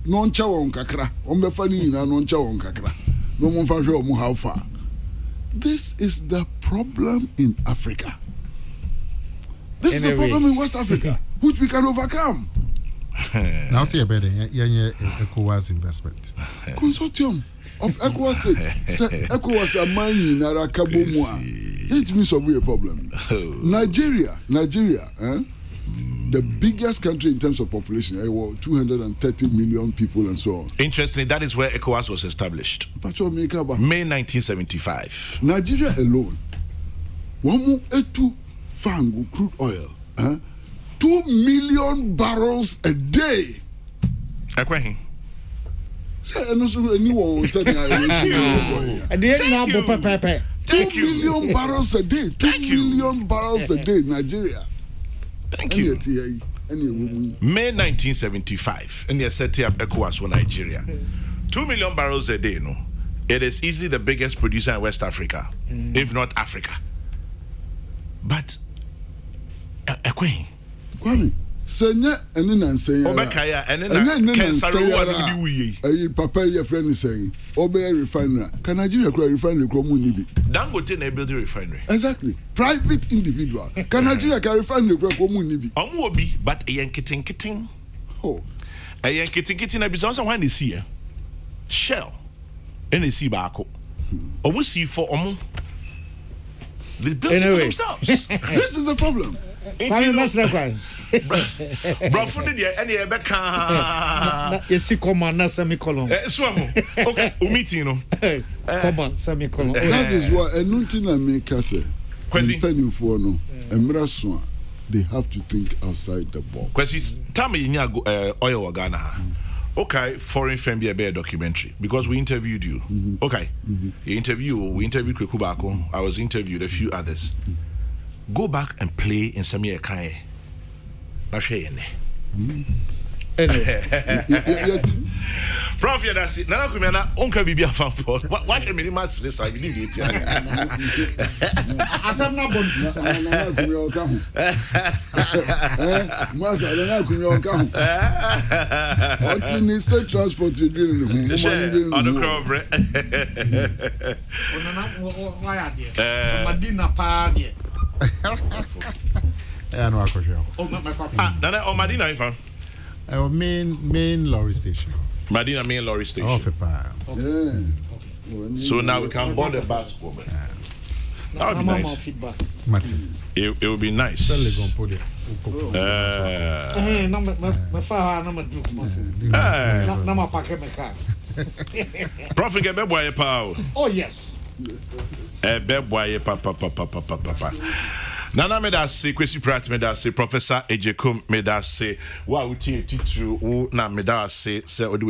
non chawon kakra. Ombefa ni na non chawon kakra. No mon fa show how far. This is the problem in Africa. This is the problem in West Africa, which we can overcome. Now see a better ECOWAS investment. Consortium of ECOWAS state. ECOWAS are money nara kabomwa. It means solve a problem. Nigeria, the biggest country in terms of population, 230 million people and so on. Interestingly, that is where ECOWAS was established. May 1975. Nigeria alone, 1.2 fangu crude oil, 2 million barrels a day. Thank you. 2 million barrels a day. 2 million barrels a day, Nigeria. Thank you. May 1975, and they set up ECOWAS for Nigeria. 2 million barrels a day, no? It is easily the biggest producer in West Africa, if not Africa. But, Kwame, Senya and then say, Obekaya, and then Papa, your friend is saying, Obey refinery. Can Nigeria refinery Kromuni? Dangote build the refinery. Exactly. Private individual. Can Nigeria refinery Kromuni? Omobi, but a yankiting. Oh, a yankiting episode when they see Shell and they see Barco. Almost see for they built it for themselves. This is the problem. Brofuni dia ene e be kan yesi koma na semicolon okay umiti no koma semicolon. That is why enunti na make say penny for no emra so they have to think outside the box. Kwesi time nya oil Ghana. Okay, foreign film be a documentary because we interviewed you. Okay, we interviewed Kokrokoo Bako. I was interviewed a few others. Go back and play in Samia Kaye. Prof, yeah, that's it. Nana Kumena, Uncle Bibi Afam. Watch a minimum stress. I believe it. Asam na bon. Nana kumyo kahu. Masa nana kumyo kahu. Oti ni state transport you doing no. On the crowd, bre. Onana why are there? Madina pa there. I know Akosho. Oh, my papa. Nana, Madina, if Main lorry station. Madina main lorry station. Off a pa. Yeah. So now we can board the bus, woman. That would be nice. Feedback. Martin. It would be nice. Certainly gonna put it. No, my father, no, my duke, no, my packet, my car. Prophet, get back boy, power. Oh, yes. Boy, papa. Nana me that say, Kwesi Pratt me that say, Professor Ejekum me that say, wa uti titru, na me that say, o do